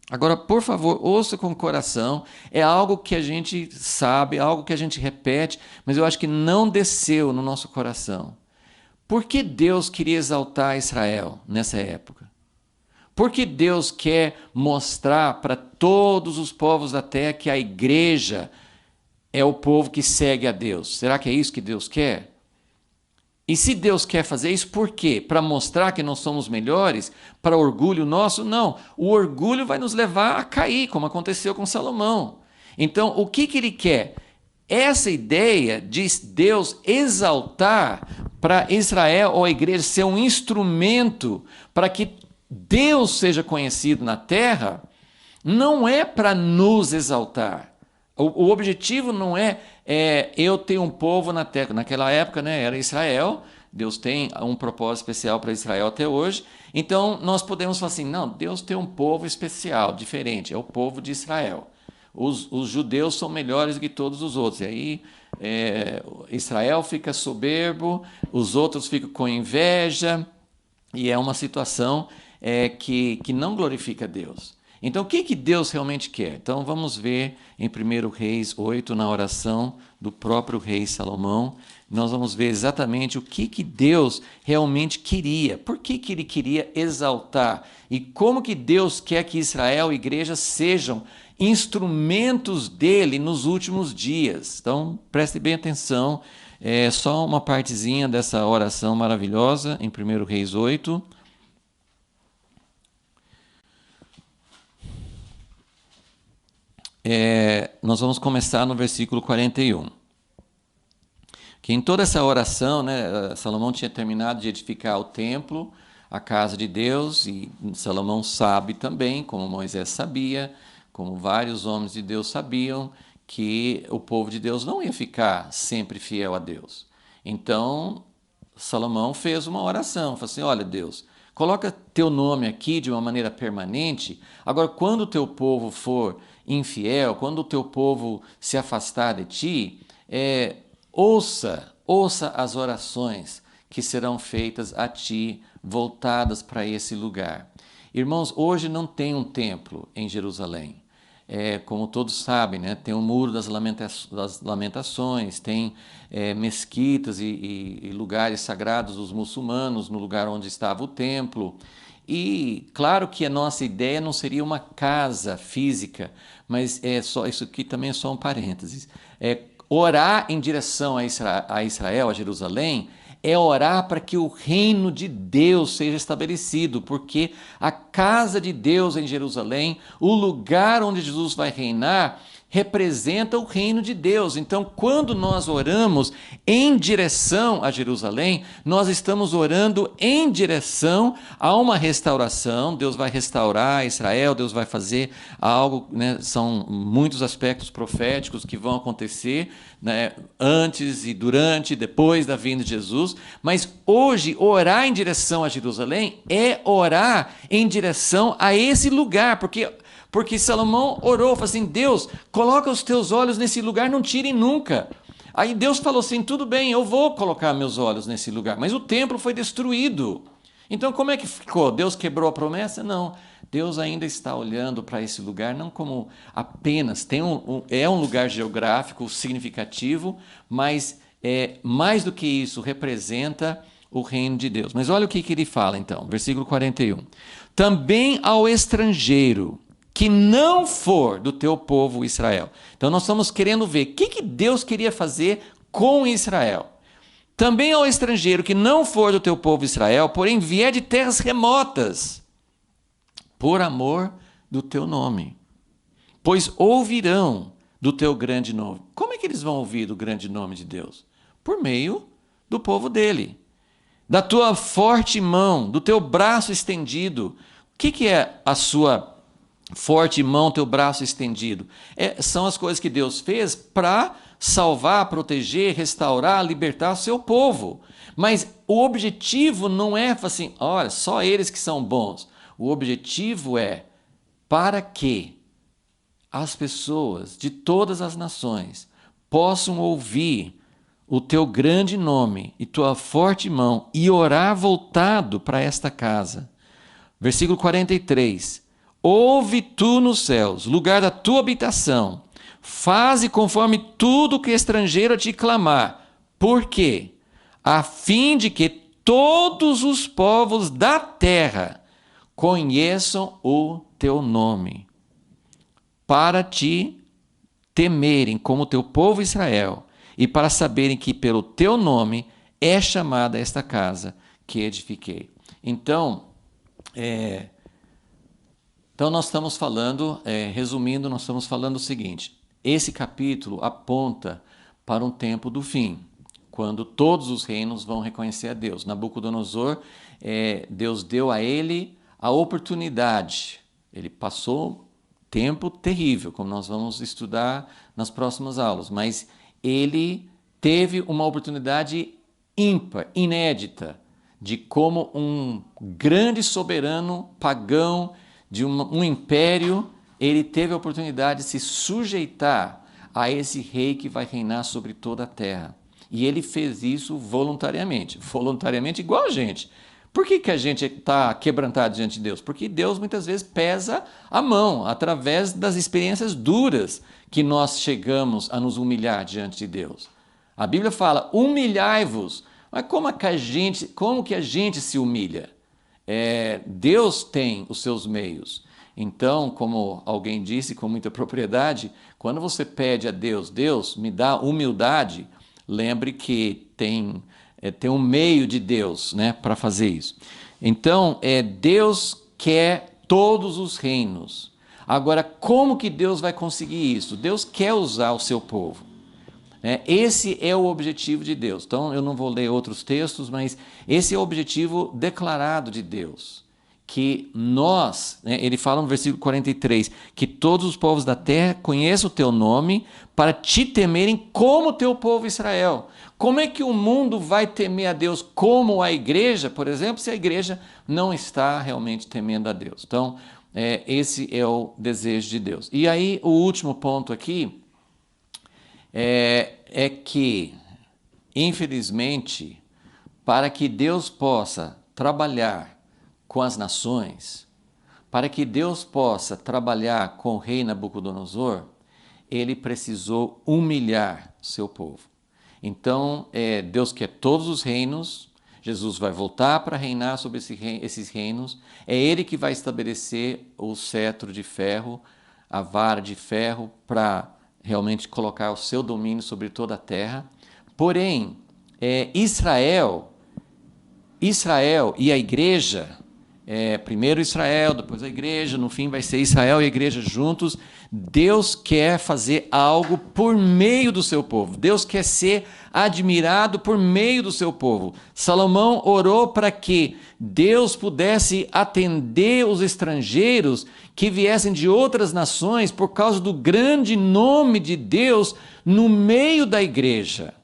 agora, por favor, ouça com o coração, é algo que a gente sabe, algo que a gente repete, mas eu acho que não desceu no nosso coração. Por que Deus queria exaltar Israel nessa época? Porque Deus quer mostrar para todos os povos da terra que a igreja é o povo que segue a Deus. Será que é isso que Deus quer? E se Deus quer fazer isso, por quê? Para mostrar que nós somos melhores? Para orgulho nosso? Não. O orgulho vai nos levar a cair, como aconteceu com Salomão. Então, o que ele quer? Essa ideia de Deus exaltar para Israel ou a igreja ser um instrumento para que Deus seja conhecido na terra, não é para nos exaltar. O objetivo não é, eu ter um povo na terra. Naquela época, né, era Israel. Deus tem um propósito especial para Israel até hoje. Então, nós podemos falar assim, não, Deus tem um povo especial, diferente, é o povo de Israel. Os judeus são melhores do que todos os outros. E aí Israel fica soberbo, os outros ficam com inveja, e é uma situação que não glorifica Deus. Então, o que Deus realmente quer? Então, vamos ver em 1 Reis 8, na oração do próprio rei Salomão, nós vamos ver exatamente o que Deus realmente queria. Por que ele queria exaltar? E como que Deus quer que Israel e igreja sejam instrumentos dele nos últimos dias. Então, preste bem atenção, só uma partezinha dessa oração maravilhosa em 1 Reis 8. Nós vamos começar no versículo 41. Que em toda essa oração, né, Salomão tinha terminado de edificar o templo, a casa de Deus, e Salomão sabe também, como Moisés sabia, como vários homens de Deus sabiam, que o povo de Deus não ia ficar sempre fiel a Deus. Então, Salomão fez uma oração, falou assim, olha Deus, coloca teu nome aqui de uma maneira permanente, agora quando o teu povo for infiel, quando o teu povo se afastar de ti, ouça as orações que serão feitas a ti, voltadas para esse lugar. Irmãos, hoje não tem um templo em Jerusalém. Como todos sabem, né, tem o Muro das Lamentações, tem mesquitas e lugares sagrados dos muçulmanos no lugar onde estava o templo. E claro que a nossa ideia não seria uma casa física, mas isso aqui também é só um parênteses. Orar em direção a Israel, a Jerusalém, é orar para que o reino de Deus seja estabelecido, porque a casa de Deus em Jerusalém, o lugar onde Jesus vai reinar, representa o reino de Deus. Então, quando nós oramos em direção a Jerusalém, nós estamos orando em direção a uma restauração. Deus vai restaurar Israel, Deus vai fazer algo, né? São muitos aspectos proféticos que vão acontecer, né? Antes e durante e depois da vinda de Jesus. Mas hoje, orar em direção a Jerusalém é orar em direção a esse lugar, porque Salomão orou, falou assim, Deus, coloca os teus olhos nesse lugar, não tirem nunca. Aí Deus falou assim, tudo bem, eu vou colocar meus olhos nesse lugar, mas o templo foi destruído. Então como é que ficou? Deus quebrou a promessa? Não. Deus ainda está olhando para esse lugar, não como apenas, é um lugar geográfico significativo, mas mais do que isso, representa o reino de Deus. Mas olha o que ele fala então, versículo 41. Também ao estrangeiro, que não for do teu povo Israel. Então nós estamos querendo ver o que Deus queria fazer com Israel. Também ao estrangeiro que não for do teu povo Israel, porém vier de terras remotas, por amor do teu nome. Pois ouvirão do teu grande nome. Como é que eles vão ouvir do grande nome de Deus? Por meio do povo dele. Da tua forte mão, do teu braço estendido. O que é a sua forte mão, teu braço estendido? São as coisas que Deus fez para salvar, proteger, restaurar, libertar o seu povo. Mas o objetivo não é assim, olha, só eles que são bons. O objetivo é para que as pessoas de todas as nações possam ouvir o teu grande nome e tua forte mão e orar voltado para esta casa. Versículo 43. Ouve tu nos céus, lugar da tua habitação, faze conforme tudo que estrangeiro a te clamar. Por quê? A fim de que todos os povos da terra conheçam o teu nome, para te temerem como teu povo Israel, e para saberem que pelo teu nome é chamada esta casa que edifiquei. Então nós estamos falando, resumindo, nós estamos falando o seguinte: esse capítulo aponta para um tempo do fim, quando todos os reinos vão reconhecer a Deus. Nabucodonosor, Deus deu a ele a oportunidade. Ele passou tempo terrível, como nós vamos estudar nas próximas aulas, mas ele teve uma oportunidade ímpar, inédita, de como um grande soberano pagão de um império, ele teve a oportunidade de se sujeitar a esse rei que vai reinar sobre toda a terra. E ele fez isso voluntariamente igual a gente. Por que a gente está quebrantado diante de Deus? Porque Deus muitas vezes pesa a mão, através das experiências duras que nós chegamos a nos humilhar diante de Deus. A Bíblia fala, humilhai-vos. Mas como que a gente se humilha? Deus tem os seus meios. Então, como alguém disse com muita propriedade, quando você pede a Deus, Deus me dá humildade, lembre que tem um meio de Deus, né, para fazer isso. Então, Deus quer todos os reinos. Agora, como que Deus vai conseguir isso? Deus quer usar o seu povo. Esse é o objetivo de Deus. Então, eu não vou ler outros textos, mas esse é o objetivo declarado de Deus. Que nós, ele fala no versículo 43, que todos os povos da terra conheçam o teu nome para te temerem como o teu povo Israel. Como é que o mundo vai temer a Deus como a igreja, por exemplo, se a igreja não está realmente temendo a Deus? Então, esse é o desejo de Deus. E aí, o último ponto aqui é que, infelizmente, para que Deus possa trabalhar com as nações, para que Deus possa trabalhar com o rei Nabucodonosor, ele precisou humilhar seu povo. Então, Deus quer todos os reinos, Jesus vai voltar para reinar sobre esses reinos, é ele que vai estabelecer o cetro de ferro, a vara de ferro, para realmente colocar o seu domínio sobre toda a terra. Porém, Israel e a igreja, primeiro Israel, depois a igreja, no fim vai ser Israel e a igreja juntos. Deus quer fazer algo por meio do seu povo. Deus quer ser admirado por meio do seu povo. Salomão orou para que Deus pudesse atender os estrangeiros que viessem de outras nações por causa do grande nome de Deus no meio da igreja.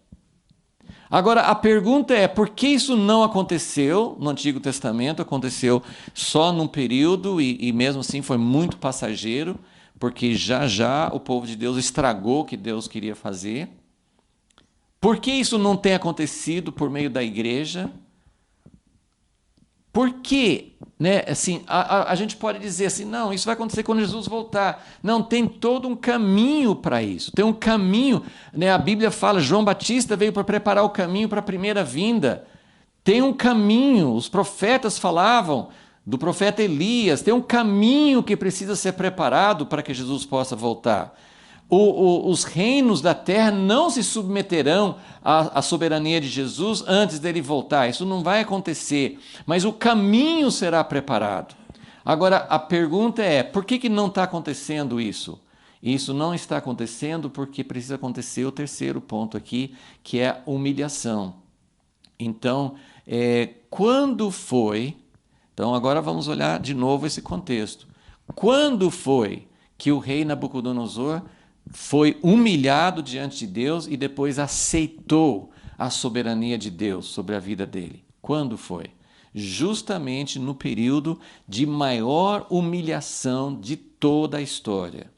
Agora, a pergunta é, por que isso não aconteceu no Antigo Testamento? Aconteceu só num período e mesmo assim foi muito passageiro, porque já o povo de Deus estragou o que Deus queria fazer. Por que isso não tem acontecido por meio da igreja? Por que, assim, a gente pode dizer assim, não, isso vai acontecer quando Jesus voltar. Não, tem todo um caminho para isso. Tem um caminho, a Bíblia fala, João Batista veio para preparar o caminho para a primeira vinda. Tem um caminho, os profetas falavam do profeta Elias, tem um caminho que precisa ser preparado para que Jesus possa voltar. Os reinos da terra não se submeterão à soberania de Jesus antes dele voltar. Isso não vai acontecer, mas o caminho será preparado. Agora, a pergunta é, por que não está acontecendo isso? Isso não está acontecendo porque precisa acontecer o terceiro ponto aqui, que é a humilhação. Então, quando foi... Então, agora vamos olhar de novo esse contexto. Quando foi que o rei Nabucodonosor foi humilhado diante de Deus e depois aceitou a soberania de Deus sobre a vida dele? Quando foi? Justamente no período de maior humilhação de toda a história.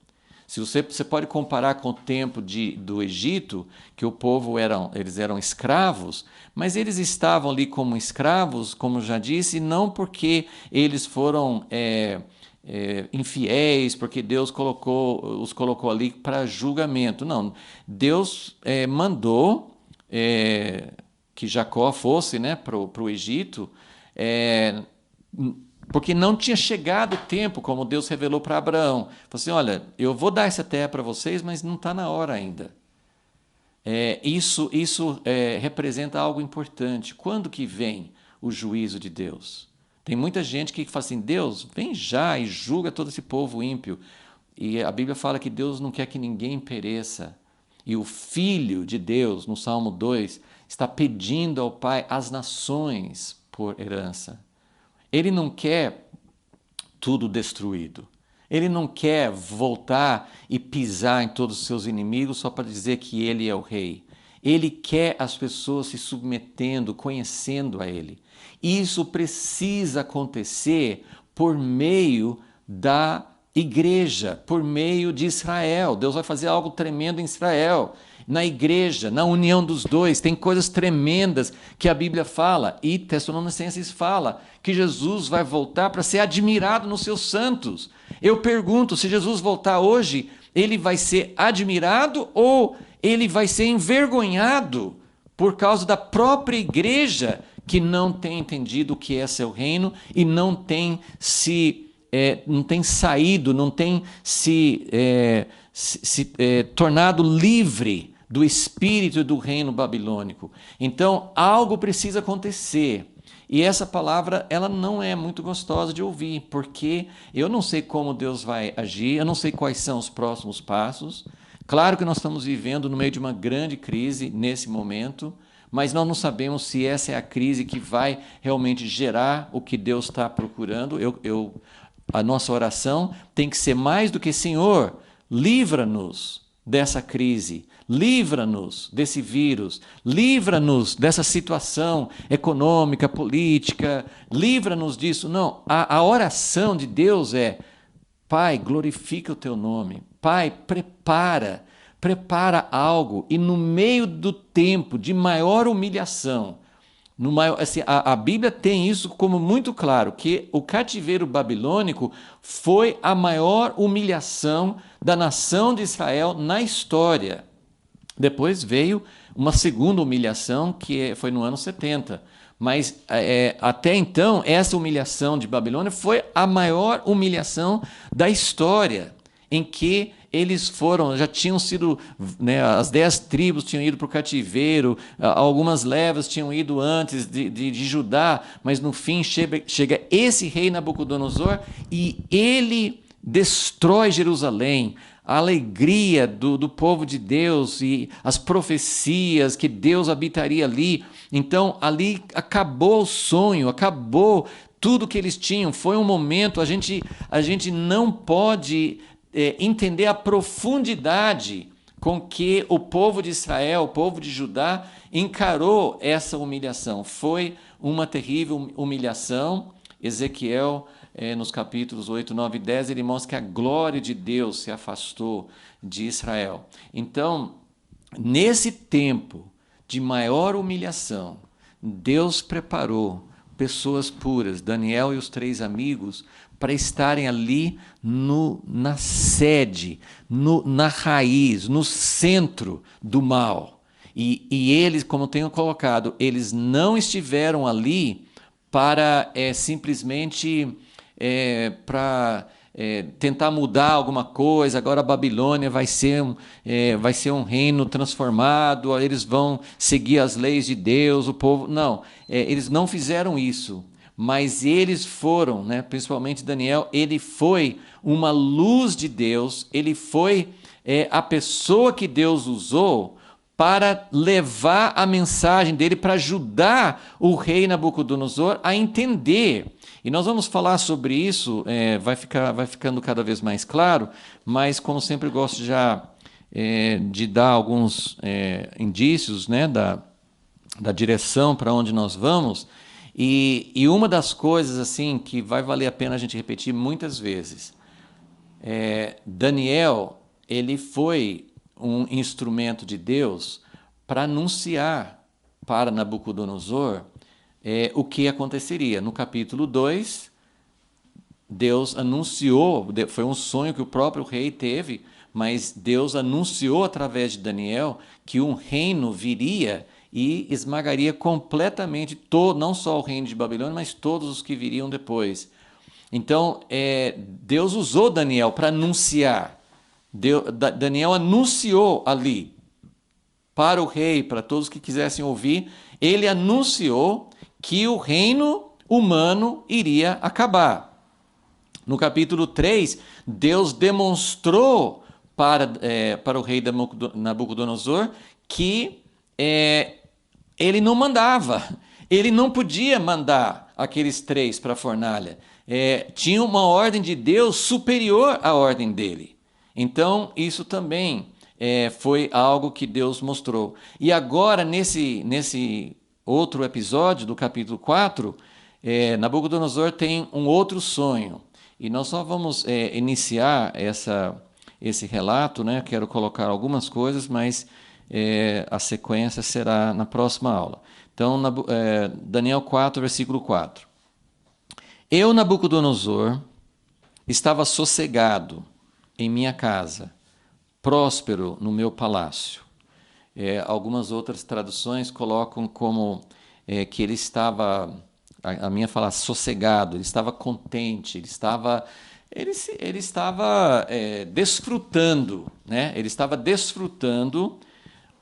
Se você pode comparar com o tempo do Egito, que o povo eles eram escravos, mas eles estavam ali como escravos, como já disse, não porque eles foram infiéis, porque Deus os colocou ali para julgamento. Não, Deus mandou que Jacó fosse para o Egito, porque não tinha chegado o tempo, como Deus revelou para Abraão. Falou assim, olha, eu vou dar essa terra para vocês, mas não está na hora ainda. Isso representa algo importante. Quando que vem o juízo de Deus? Tem muita gente que fala assim, Deus, vem já e julga todo esse povo ímpio. E a Bíblia fala que Deus não quer que ninguém pereça. E o Filho de Deus, no Salmo 2, está pedindo ao Pai as nações por herança. Ele não quer tudo destruído. Ele não quer voltar e pisar em todos os seus inimigos só para dizer que ele é o rei. Ele quer as pessoas se submetendo, conhecendo a ele. Isso precisa acontecer por meio da igreja, por meio de Israel. Deus vai fazer algo tremendo em Israel. Na igreja, na união dos dois, tem coisas tremendas que a Bíblia fala, e Tessalonicenses fala, que Jesus vai voltar para ser admirado nos seus santos. Eu pergunto, se Jesus voltar hoje, ele vai ser admirado ou ele vai ser envergonhado por causa da própria igreja que não tem entendido o que é seu reino e não tem saído, não tem se tornado livre do espírito e do reino babilônico. Então, algo precisa acontecer. E essa palavra, ela não é muito gostosa de ouvir, porque eu não sei como Deus vai agir, eu não sei quais são os próximos passos. Claro que nós estamos vivendo no meio de uma grande crise nesse momento, mas nós não sabemos se essa é a crise que vai realmente gerar o que Deus está procurando. A nossa oração tem que ser mais do que, Senhor, livra-nos dessa crise, livra-nos desse vírus, livra-nos dessa situação econômica, política, livra-nos disso. Não, a oração de Deus é, Pai, glorifica o teu nome. Pai, prepara algo, e no meio do tempo de maior humilhação, a Bíblia tem isso como muito claro, que o cativeiro babilônico foi a maior humilhação da nação de Israel na história. Depois veio uma segunda humilhação, que foi no ano 70. Mas até então, essa humilhação de Babilônia foi a maior humilhação da história, em que eles já tinham sido, né, as 10 tribos tinham ido para o cativeiro, algumas levas tinham ido antes de Judá, mas no fim chega esse rei Nabucodonosor e ele destrói Jerusalém. A alegria do povo de Deus e as profecias que Deus habitaria ali. Então, ali acabou o sonho, acabou tudo que eles tinham. Foi um momento, a gente não pode entender a profundidade com que o povo de Israel, o povo de Judá, encarou essa humilhação. Foi uma terrível humilhação. Ezequiel, nos capítulos 8, 9 e 10, ele mostra que a glória de Deus se afastou de Israel. Então, nesse tempo de maior humilhação, Deus preparou pessoas puras, Daniel e os 3 amigos, para estarem ali na sede, na raiz, no centro do mal. E eles, como tenho colocado, eles não estiveram ali para simplesmente para tentar mudar alguma coisa. Agora a Babilônia vai ser um reino transformado, eles vão seguir as leis de Deus, o povo. Não, eles não fizeram isso. Mas eles foram, né, principalmente Daniel, ele foi uma luz de Deus, ele foi a pessoa que Deus usou para levar a mensagem dele, para ajudar o rei Nabucodonosor a entender. E nós vamos falar sobre isso, vai ficando cada vez mais claro, mas como sempre gosto já de dar alguns indícios, né, da direção para onde nós vamos. E uma das coisas assim que vai valer a pena a gente repetir muitas vezes, Daniel, ele foi um instrumento de Deus para anunciar para Nabucodonosor o que aconteceria. No capítulo 2, Deus anunciou, foi um sonho que o próprio rei teve, mas Deus anunciou através de Daniel que um reino viria e esmagaria completamente não só o reino de Babilônia, mas todos os que viriam depois. Então, Deus usou Daniel para anunciar. Daniel anunciou ali para o rei, para todos que quisessem ouvir, ele anunciou que o reino humano iria acabar. No capítulo 3, Deus demonstrou para o rei Nabucodonosor que ele não mandava, ele não podia mandar aqueles 3 para a fornalha. Tinha uma ordem de Deus superior à ordem dele. Então, isso também foi algo que Deus mostrou. E agora, nesse outro episódio do capítulo 4, Nabucodonosor tem um outro sonho. E nós só vamos iniciar esse relato, né? Quero colocar algumas coisas, mas a sequência será na próxima aula. Então, Daniel 4, versículo 4. Eu, Nabucodonosor, estava sossegado em minha casa, próspero no meu palácio. Algumas outras traduções colocam como que ele estava, a minha fala sossegado, ele estava contente, ele estava desfrutando, né? Ele estava desfrutando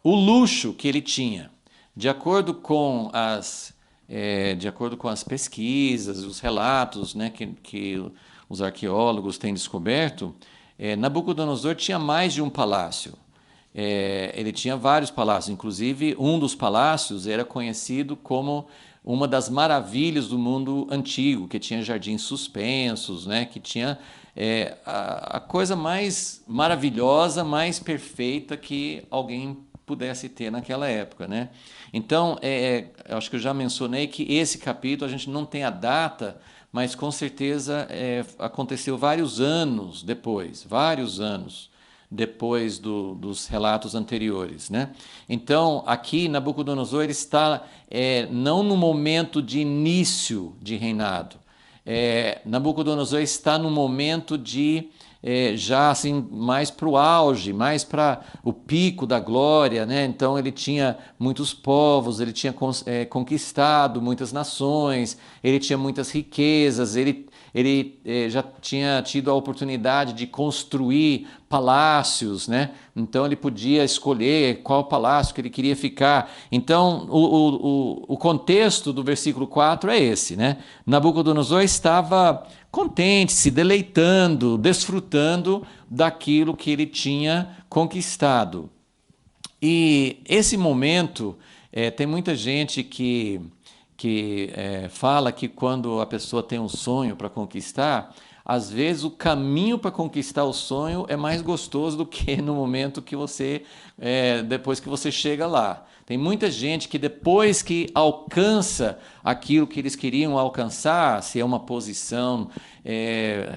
o luxo que ele tinha. De acordo com as pesquisas, os relatos, né, que os arqueólogos têm descoberto, Nabucodonosor tinha mais de um palácio. Ele tinha vários palácios, inclusive um dos palácios era conhecido como uma das maravilhas do mundo antigo, que tinha jardins suspensos, né, que tinha a coisa mais maravilhosa, mais perfeita que alguém pudesse ter naquela época, né? Então, eu acho que eu já mencionei que esse capítulo a gente não tem a data, mas com certeza aconteceu vários anos depois dos relatos anteriores, né? Então, aqui Nabucodonosor ele está não no momento de início de reinado. Nabucodonosor está no momento de já assim mais para o auge, mais para o pico da glória, né? Então ele tinha muitos povos, ele tinha conquistado muitas nações, ele tinha muitas riquezas, ele já tinha tido a oportunidade de construir palácios, né? Então ele podia escolher qual palácio que ele queria ficar. Então o contexto do versículo 4 é esse, né? Nabucodonosor estava contente, se deleitando, desfrutando daquilo que ele tinha conquistado. E esse momento, tem muita gente que fala que quando a pessoa tem um sonho para conquistar, às vezes o caminho para conquistar o sonho é mais gostoso do que no momento que depois que você chega lá. Tem muita gente que depois que alcança aquilo que eles queriam alcançar, se é uma posição,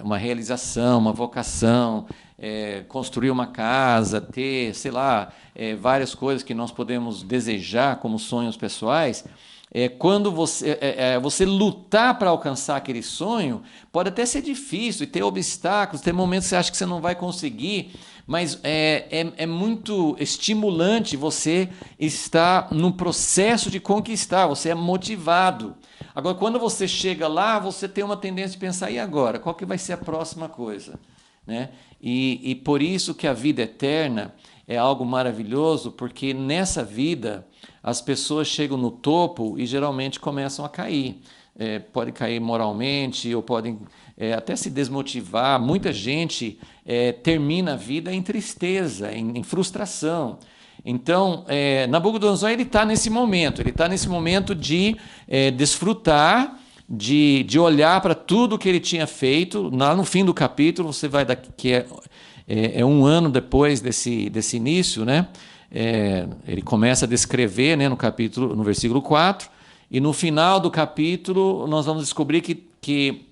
uma realização, uma vocação, construir uma casa, ter, sei lá, várias coisas que nós podemos desejar como sonhos pessoais. Quando você lutar para alcançar aquele sonho, pode até ser difícil e ter obstáculos, ter momentos que você acha que você não vai conseguir, mas é muito estimulante você estar no processo de conquistar, você é motivado. Agora, quando você chega lá, você tem uma tendência de pensar, e agora? Qual que vai ser a próxima coisa? Né? E por isso que a vida eterna é algo maravilhoso, porque nessa vida as pessoas chegam no topo e geralmente começam a cair. Podem cair moralmente ou podem até se desmotivar. Muita gente termina a vida em tristeza, em frustração. Então, Nabucodonosor está nesse momento de desfrutar, de olhar para tudo que ele tinha feito. Lá no fim do capítulo, você vai que é um ano depois desse início, né? Ele começa a descrever, né, no versículo 4, e no final do capítulo nós vamos descobrir que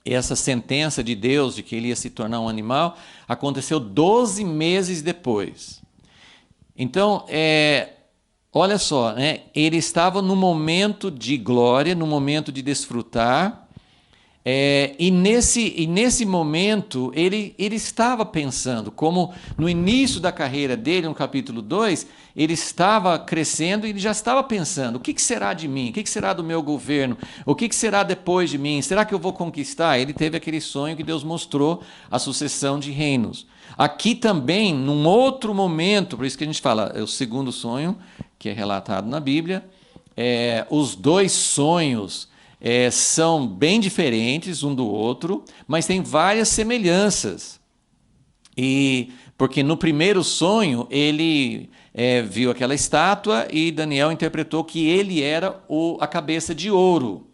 essa sentença de Deus de que ele ia se tornar um animal aconteceu 12 meses depois. Então, olha só, né, ele estava no momento de glória, no momento de desfrutar, E nesse momento ele estava pensando, como no início da carreira dele, no capítulo 2, ele estava crescendo e ele já estava pensando: o que será de mim? O que será do meu governo? O que será depois de mim? Será que eu vou conquistar? Ele teve aquele sonho que Deus mostrou, a sucessão de reinos. Aqui também, num outro momento, por isso que a gente fala, é o segundo sonho, que é relatado na Bíblia, os dois sonhos são bem diferentes um do outro, mas tem várias semelhanças. E porque no primeiro sonho ele viu aquela estátua e Daniel interpretou que ele era a cabeça de ouro.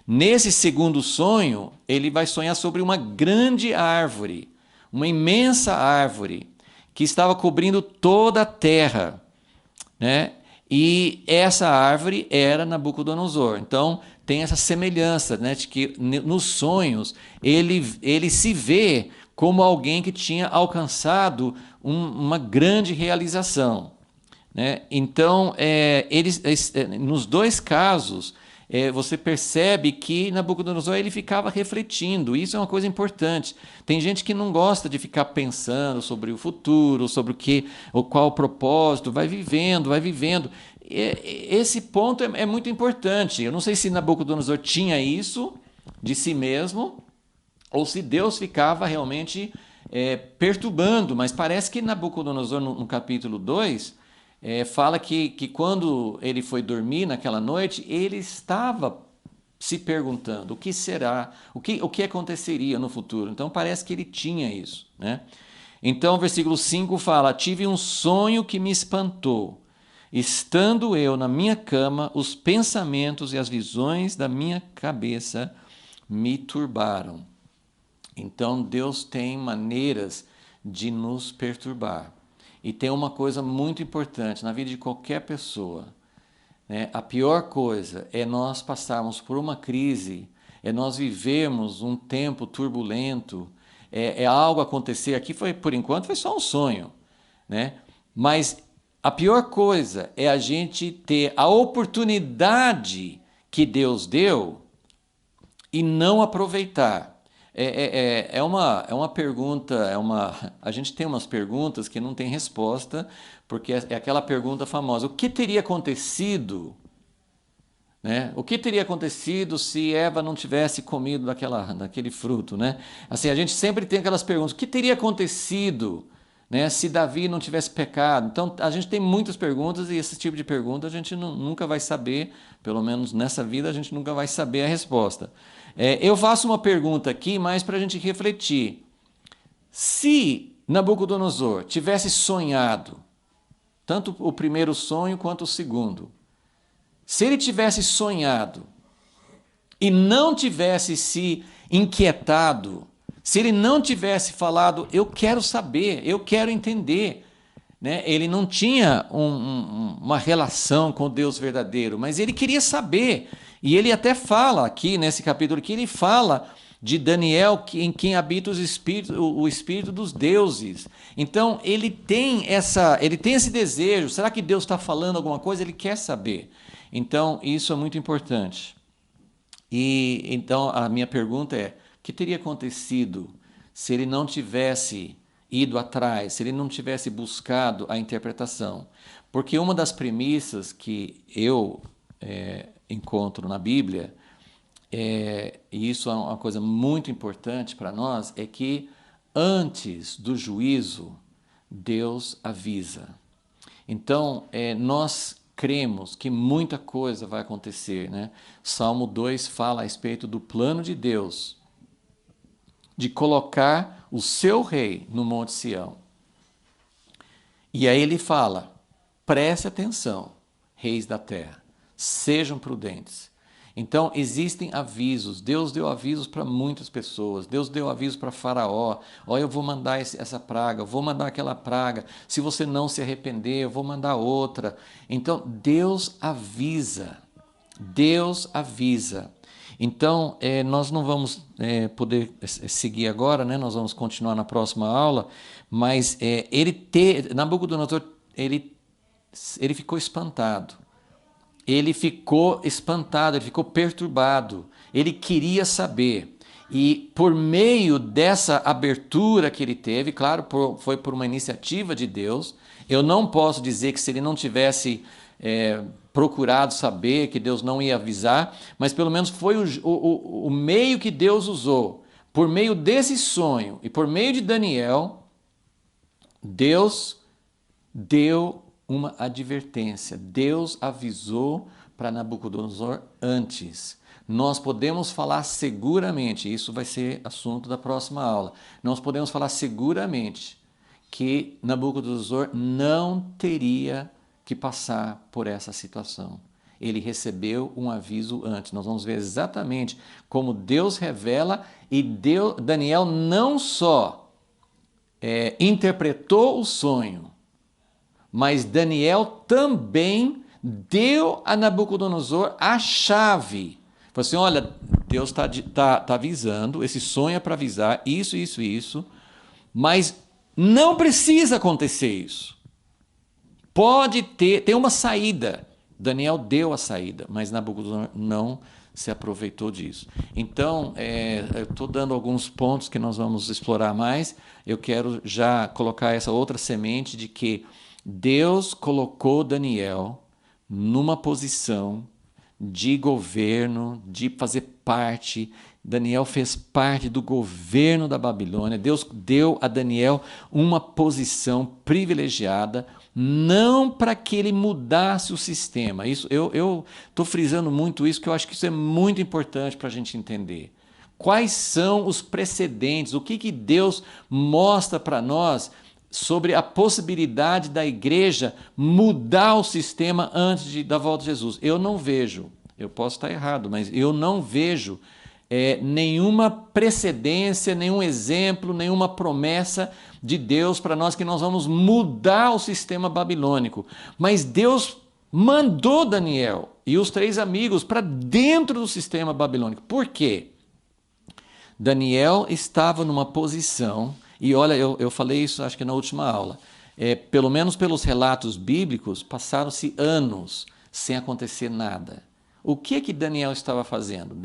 Nesse segundo sonho, ele vai sonhar sobre uma grande árvore, uma imensa árvore que estava cobrindo toda a terra, né? E essa árvore era Nabucodonosor. Então tem essa semelhança, né, de que nos sonhos ele se vê como alguém que tinha alcançado uma grande realização, né? Então nos dois casos você percebe que Nabucodonosor ele ficava refletindo. Isso é uma coisa importante. Tem gente que não gosta de ficar pensando sobre o futuro, sobre qual o propósito, vai vivendo, vai vivendo. Esse ponto é muito importante. Eu não sei se Nabucodonosor tinha isso de si mesmo, ou se Deus ficava realmente perturbando, mas parece que Nabucodonosor, no capítulo 2, fala que quando ele foi dormir naquela noite, ele estava se perguntando o que será, o que aconteceria no futuro. Então parece que ele tinha isso, né? Então o versículo 5 fala: tive um sonho que me espantou. Estando eu na minha cama, os pensamentos e as visões da minha cabeça me turbaram. Então Deus tem maneiras de nos perturbar. E tem uma coisa muito importante na vida de qualquer pessoa, né? A pior coisa é nós passarmos por uma crise, é nós vivermos um tempo turbulento, é algo acontecer. Aqui foi, por enquanto, foi só um sonho, né? Mas a pior coisa é a gente ter a oportunidade que Deus deu e não aproveitar. É uma pergunta, a gente tem umas perguntas que não tem resposta, porque é aquela pergunta famosa: o que teria acontecido, né? O que teria acontecido se Eva não tivesse comido daquele fruto, né? Assim, a gente sempre tem aquelas perguntas: o que teria acontecido, né, se Davi não tivesse pecado? Então, a gente tem muitas perguntas e esse tipo de pergunta a gente nunca vai saber, pelo menos nessa vida, a gente nunca vai saber a resposta. Eu faço uma pergunta aqui, mais para a gente refletir. Se Nabucodonosor tivesse sonhado, tanto o primeiro sonho quanto o segundo, se ele tivesse sonhado e não tivesse se inquietado, se ele não tivesse falado: eu quero saber, eu quero entender, né? Ele não tinha uma relação com o Deus verdadeiro, mas ele queria saber. E ele até fala aqui nesse capítulo que ele fala de Daniel, em quem habita o espírito dos deuses. Então ele tem esse desejo. Será que Deus está falando alguma coisa? Ele quer saber. Então isso é muito importante. E então a minha pergunta é: o que teria acontecido se ele não tivesse ido atrás, se ele não tivesse buscado a interpretação? Porque uma das premissas que eu encontro na Bíblia, e isso é uma coisa muito importante para nós, é que antes do juízo, Deus avisa. Então, nós cremos que muita coisa vai acontecer, né? Salmo 2 fala a respeito do plano de Deus de colocar o seu rei no Monte Sião. E aí ele fala: preste atenção, reis da terra, sejam prudentes. Então existem avisos. Deus deu avisos para muitas pessoas. Deus deu avisos para Faraó: olha, eu vou mandar essa praga, eu vou mandar aquela praga. Se você não se arrepender, eu vou mandar outra. Então Deus avisa. Deus avisa. Então nós não vamos poder seguir agora, né? Nós vamos continuar na próxima aula. Mas Nabucodonosor, ele ficou espantado. Ele ficou espantado, ele ficou perturbado, ele queria saber. E por meio dessa abertura que ele teve, claro, foi por uma iniciativa de Deus. Eu não posso dizer que se ele não tivesse procurado saber, que Deus não ia avisar, mas pelo menos foi o meio que Deus usou. Por meio desse sonho e por meio de Daniel, Deus deu uma advertência. Deus avisou para Nabucodonosor antes. Nós podemos falar seguramente, isso vai ser assunto da próxima aula. Nós podemos falar seguramente que Nabucodonosor não teria que passar por essa situação. Ele recebeu um aviso antes. Nós vamos ver exatamente como Deus revela e Daniel não só interpretou o sonho, mas Daniel também deu a Nabucodonosor a chave. Falou assim, olha, Deus tá avisando, esse sonho é para avisar isso, isso, isso, mas não precisa acontecer isso. Pode ter uma saída. Daniel deu a saída, mas Nabucodonosor não se aproveitou disso. Então, eu estou dando alguns pontos que nós vamos explorar mais. Eu quero já colocar essa outra semente de que Deus colocou Daniel numa posição de governo, de fazer parte. Daniel fez parte do governo da Babilônia. Deus deu a Daniel uma posição privilegiada, não para que ele mudasse o sistema. Isso, eu estou frisando muito isso, que eu acho que isso é muito importante para a gente entender. Quais são os precedentes? O que Deus mostra para nós sobre a possibilidade da igreja mudar o sistema antes da volta de Jesus? Eu não vejo, eu posso estar errado, mas eu não vejo nenhuma precedência, nenhum exemplo, nenhuma promessa de Deus para nós que nós vamos mudar o sistema babilônico. Mas Deus mandou Daniel e os 3 amigos para dentro do sistema babilônico. Por quê? Daniel estava numa posição, e olha, eu falei isso acho que na última aula, pelo menos pelos relatos bíblicos, passaram-se anos sem acontecer nada. O que Daniel estava fazendo?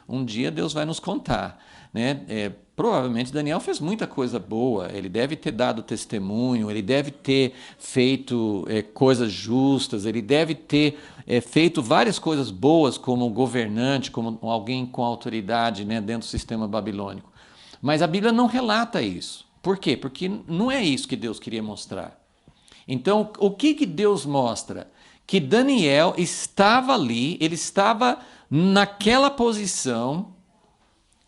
Um dia Deus vai nos contar, né? Provavelmente Daniel fez muita coisa boa, ele deve ter dado testemunho, ele deve ter feito coisas justas, ele deve ter feito várias coisas boas como governante, como alguém com autoridade, né, dentro do sistema babilônico. Mas a Bíblia não relata isso. Por quê? Porque não é isso que Deus queria mostrar. Então, o que Deus mostra? Que Daniel estava ali, ele estava naquela posição,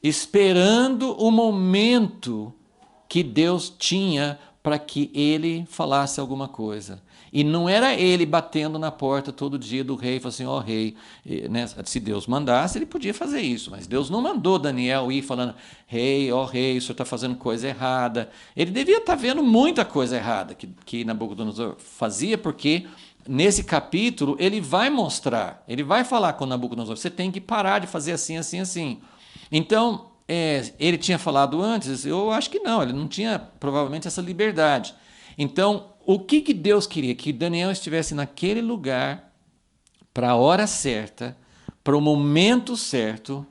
esperando o momento que Deus tinha para que ele falasse alguma coisa. E não era ele batendo na porta todo dia do rei, falando assim, ó rei, né? Se Deus mandasse, ele podia fazer isso, mas Deus não mandou Daniel ir falando, rei, ó rei, o senhor está fazendo coisa errada. Ele devia estar vendo muita coisa errada que Nabucodonosor fazia, porque nesse capítulo ele vai mostrar, ele vai falar com Nabucodonosor, você tem que parar de fazer assim, assim, assim. Então, ele tinha falado antes? Eu acho que não, ele não tinha provavelmente essa liberdade. Então, o que Deus queria? Que Daniel estivesse naquele lugar para a hora certa, para o momento certo,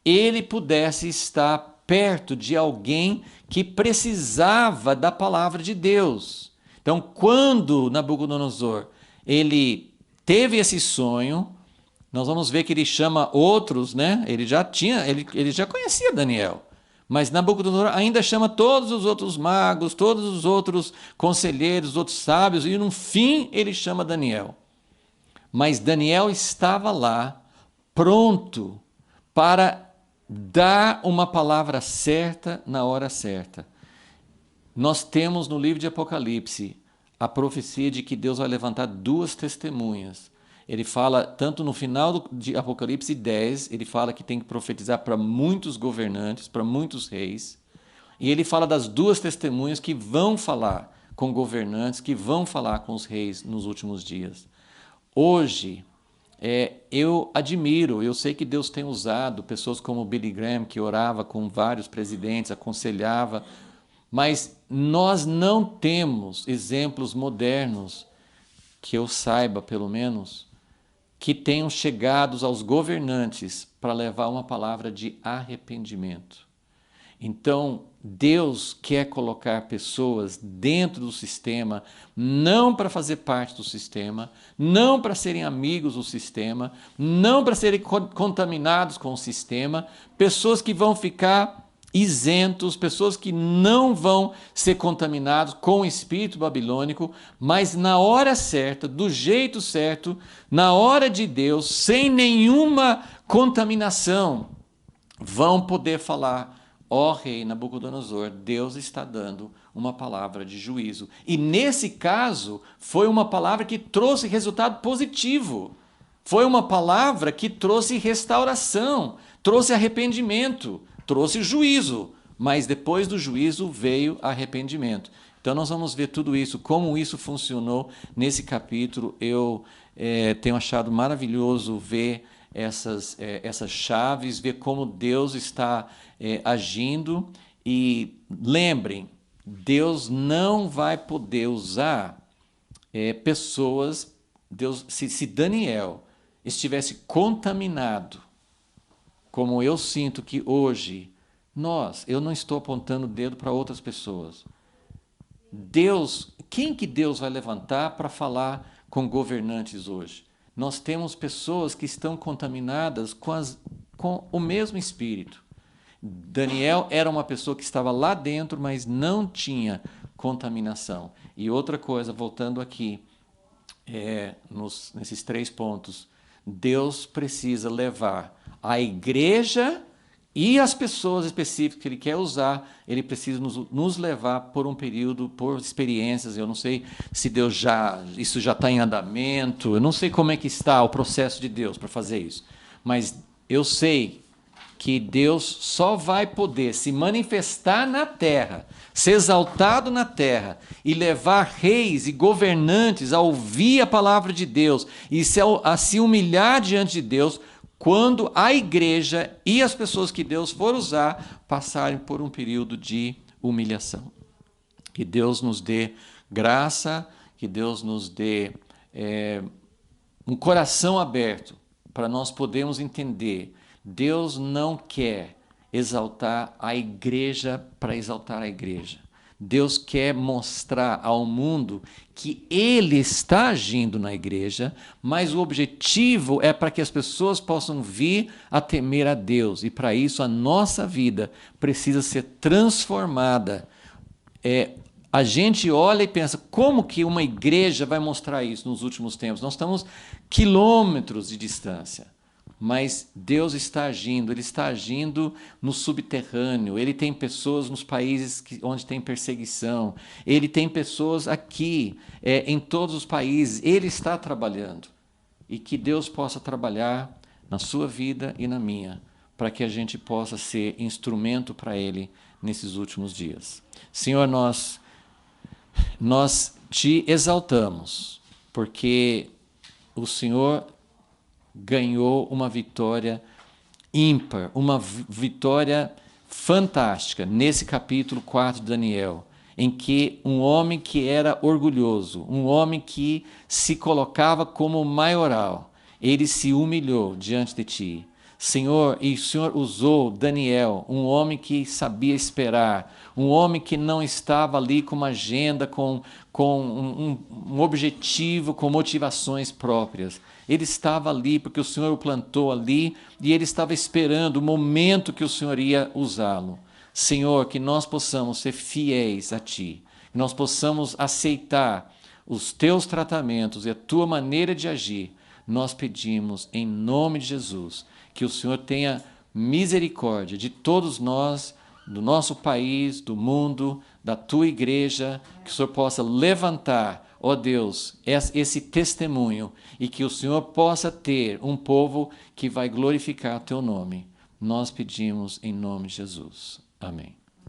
ele pudesse estar perto de alguém que precisava da palavra de Deus. Então, quando Nabucodonosor ele teve esse sonho, nós vamos ver que ele chama outros, né? Ele já conhecia Daniel. Mas Nabucodonosor ainda chama todos os outros magos, todos os outros conselheiros, os outros sábios, e no fim ele chama Daniel. Mas Daniel estava lá, pronto para dar uma palavra certa na hora certa. Nós temos no livro de Apocalipse a profecia de que Deus vai levantar 2 testemunhas. Ele fala, tanto no final de Apocalipse 10, ele fala que tem que profetizar para muitos governantes, para muitos reis. E ele fala das 2 testemunhas que vão falar com governantes, que vão falar com os reis nos últimos dias. Hoje, eu admiro, eu sei que Deus tem usado pessoas como Billy Graham, que orava com vários presidentes, aconselhava, mas nós não temos exemplos modernos, que eu saiba pelo menos, que tenham chegado aos governantes para levar uma palavra de arrependimento. Então, Deus quer colocar pessoas dentro do sistema, não para fazer parte do sistema, não para serem amigos do sistema, não para serem contaminados com o sistema, pessoas que vão ficar isentos, pessoas que não vão ser contaminados com o espírito babilônico, mas na hora certa, do jeito certo, na hora de Deus, sem nenhuma contaminação, vão poder falar: ó rei Nabucodonosor, Deus está dando uma palavra de juízo. E nesse caso, foi uma palavra que trouxe resultado positivo. Foi uma palavra que trouxe restauração, trouxe arrependimento, trouxe juízo. Mas depois do juízo veio arrependimento. Então nós vamos ver tudo isso, como isso funcionou nesse capítulo. Eu tenho achado maravilhoso ver essas chaves, ver como Deus está agindo. E lembrem, Deus não vai poder usar pessoas. Deus, se Daniel estivesse contaminado, como eu sinto que hoje, eu não estou apontando o dedo para outras pessoas. Quem que Deus vai levantar para falar com governantes hoje? Nós temos pessoas que estão contaminadas com o mesmo espírito. Daniel era uma pessoa que estava lá dentro, mas não tinha contaminação. E outra coisa, voltando aqui, nesses 3 pontos, Deus precisa levar a igreja e as pessoas específicas que Ele quer usar. Ele precisa nos levar por um período, por experiências. Eu não sei se isso já está em andamento, eu não sei como é que está o processo de Deus para fazer isso, mas eu sei que Deus só vai poder se manifestar na terra, ser exaltado na terra e levar reis e governantes a ouvir a palavra de Deus e a se humilhar diante de Deus, quando a igreja e as pessoas que Deus for usar passarem por um período de humilhação. Que Deus nos dê graça, que Deus nos dê um coração aberto para nós podermos entender. Deus não quer exaltar a igreja para exaltar a igreja. Deus quer mostrar ao mundo que Ele está agindo na igreja, mas o objetivo é para que as pessoas possam vir a temer a Deus. E para isso a nossa vida precisa ser transformada. A gente olha e pensa, como que uma igreja vai mostrar isso nos últimos tempos? Nós estamos quilômetros de distância. Mas Deus está agindo, Ele está agindo no subterrâneo. Ele tem pessoas nos países onde tem perseguição. Ele tem pessoas aqui, em todos os países. Ele está trabalhando. E que Deus possa trabalhar na sua vida e na minha, para que a gente possa ser instrumento para Ele nesses últimos dias. Senhor, nós te exaltamos, porque o Senhor ganhou uma vitória ímpar, uma vitória fantástica nesse capítulo 4 de Daniel, em que um homem que era orgulhoso, um homem que se colocava como maioral, ele se humilhou diante de ti. Senhor, e o Senhor usou Daniel, um homem que sabia esperar, um homem que não estava ali com uma agenda, com um objetivo, com motivações próprias. Ele estava ali porque o Senhor o plantou ali e ele estava esperando o momento que o Senhor ia usá-lo. Senhor, que nós possamos ser fiéis a Ti, que nós possamos aceitar os Teus tratamentos e a Tua maneira de agir. Nós pedimos em nome de Jesus que o Senhor tenha misericórdia de todos nós, do nosso país, do mundo, da Tua igreja, que o Senhor possa levantar, ó Deus, esse testemunho e que o Senhor possa ter um povo que vai glorificar Teu nome. Nós pedimos em nome de Jesus. Amém.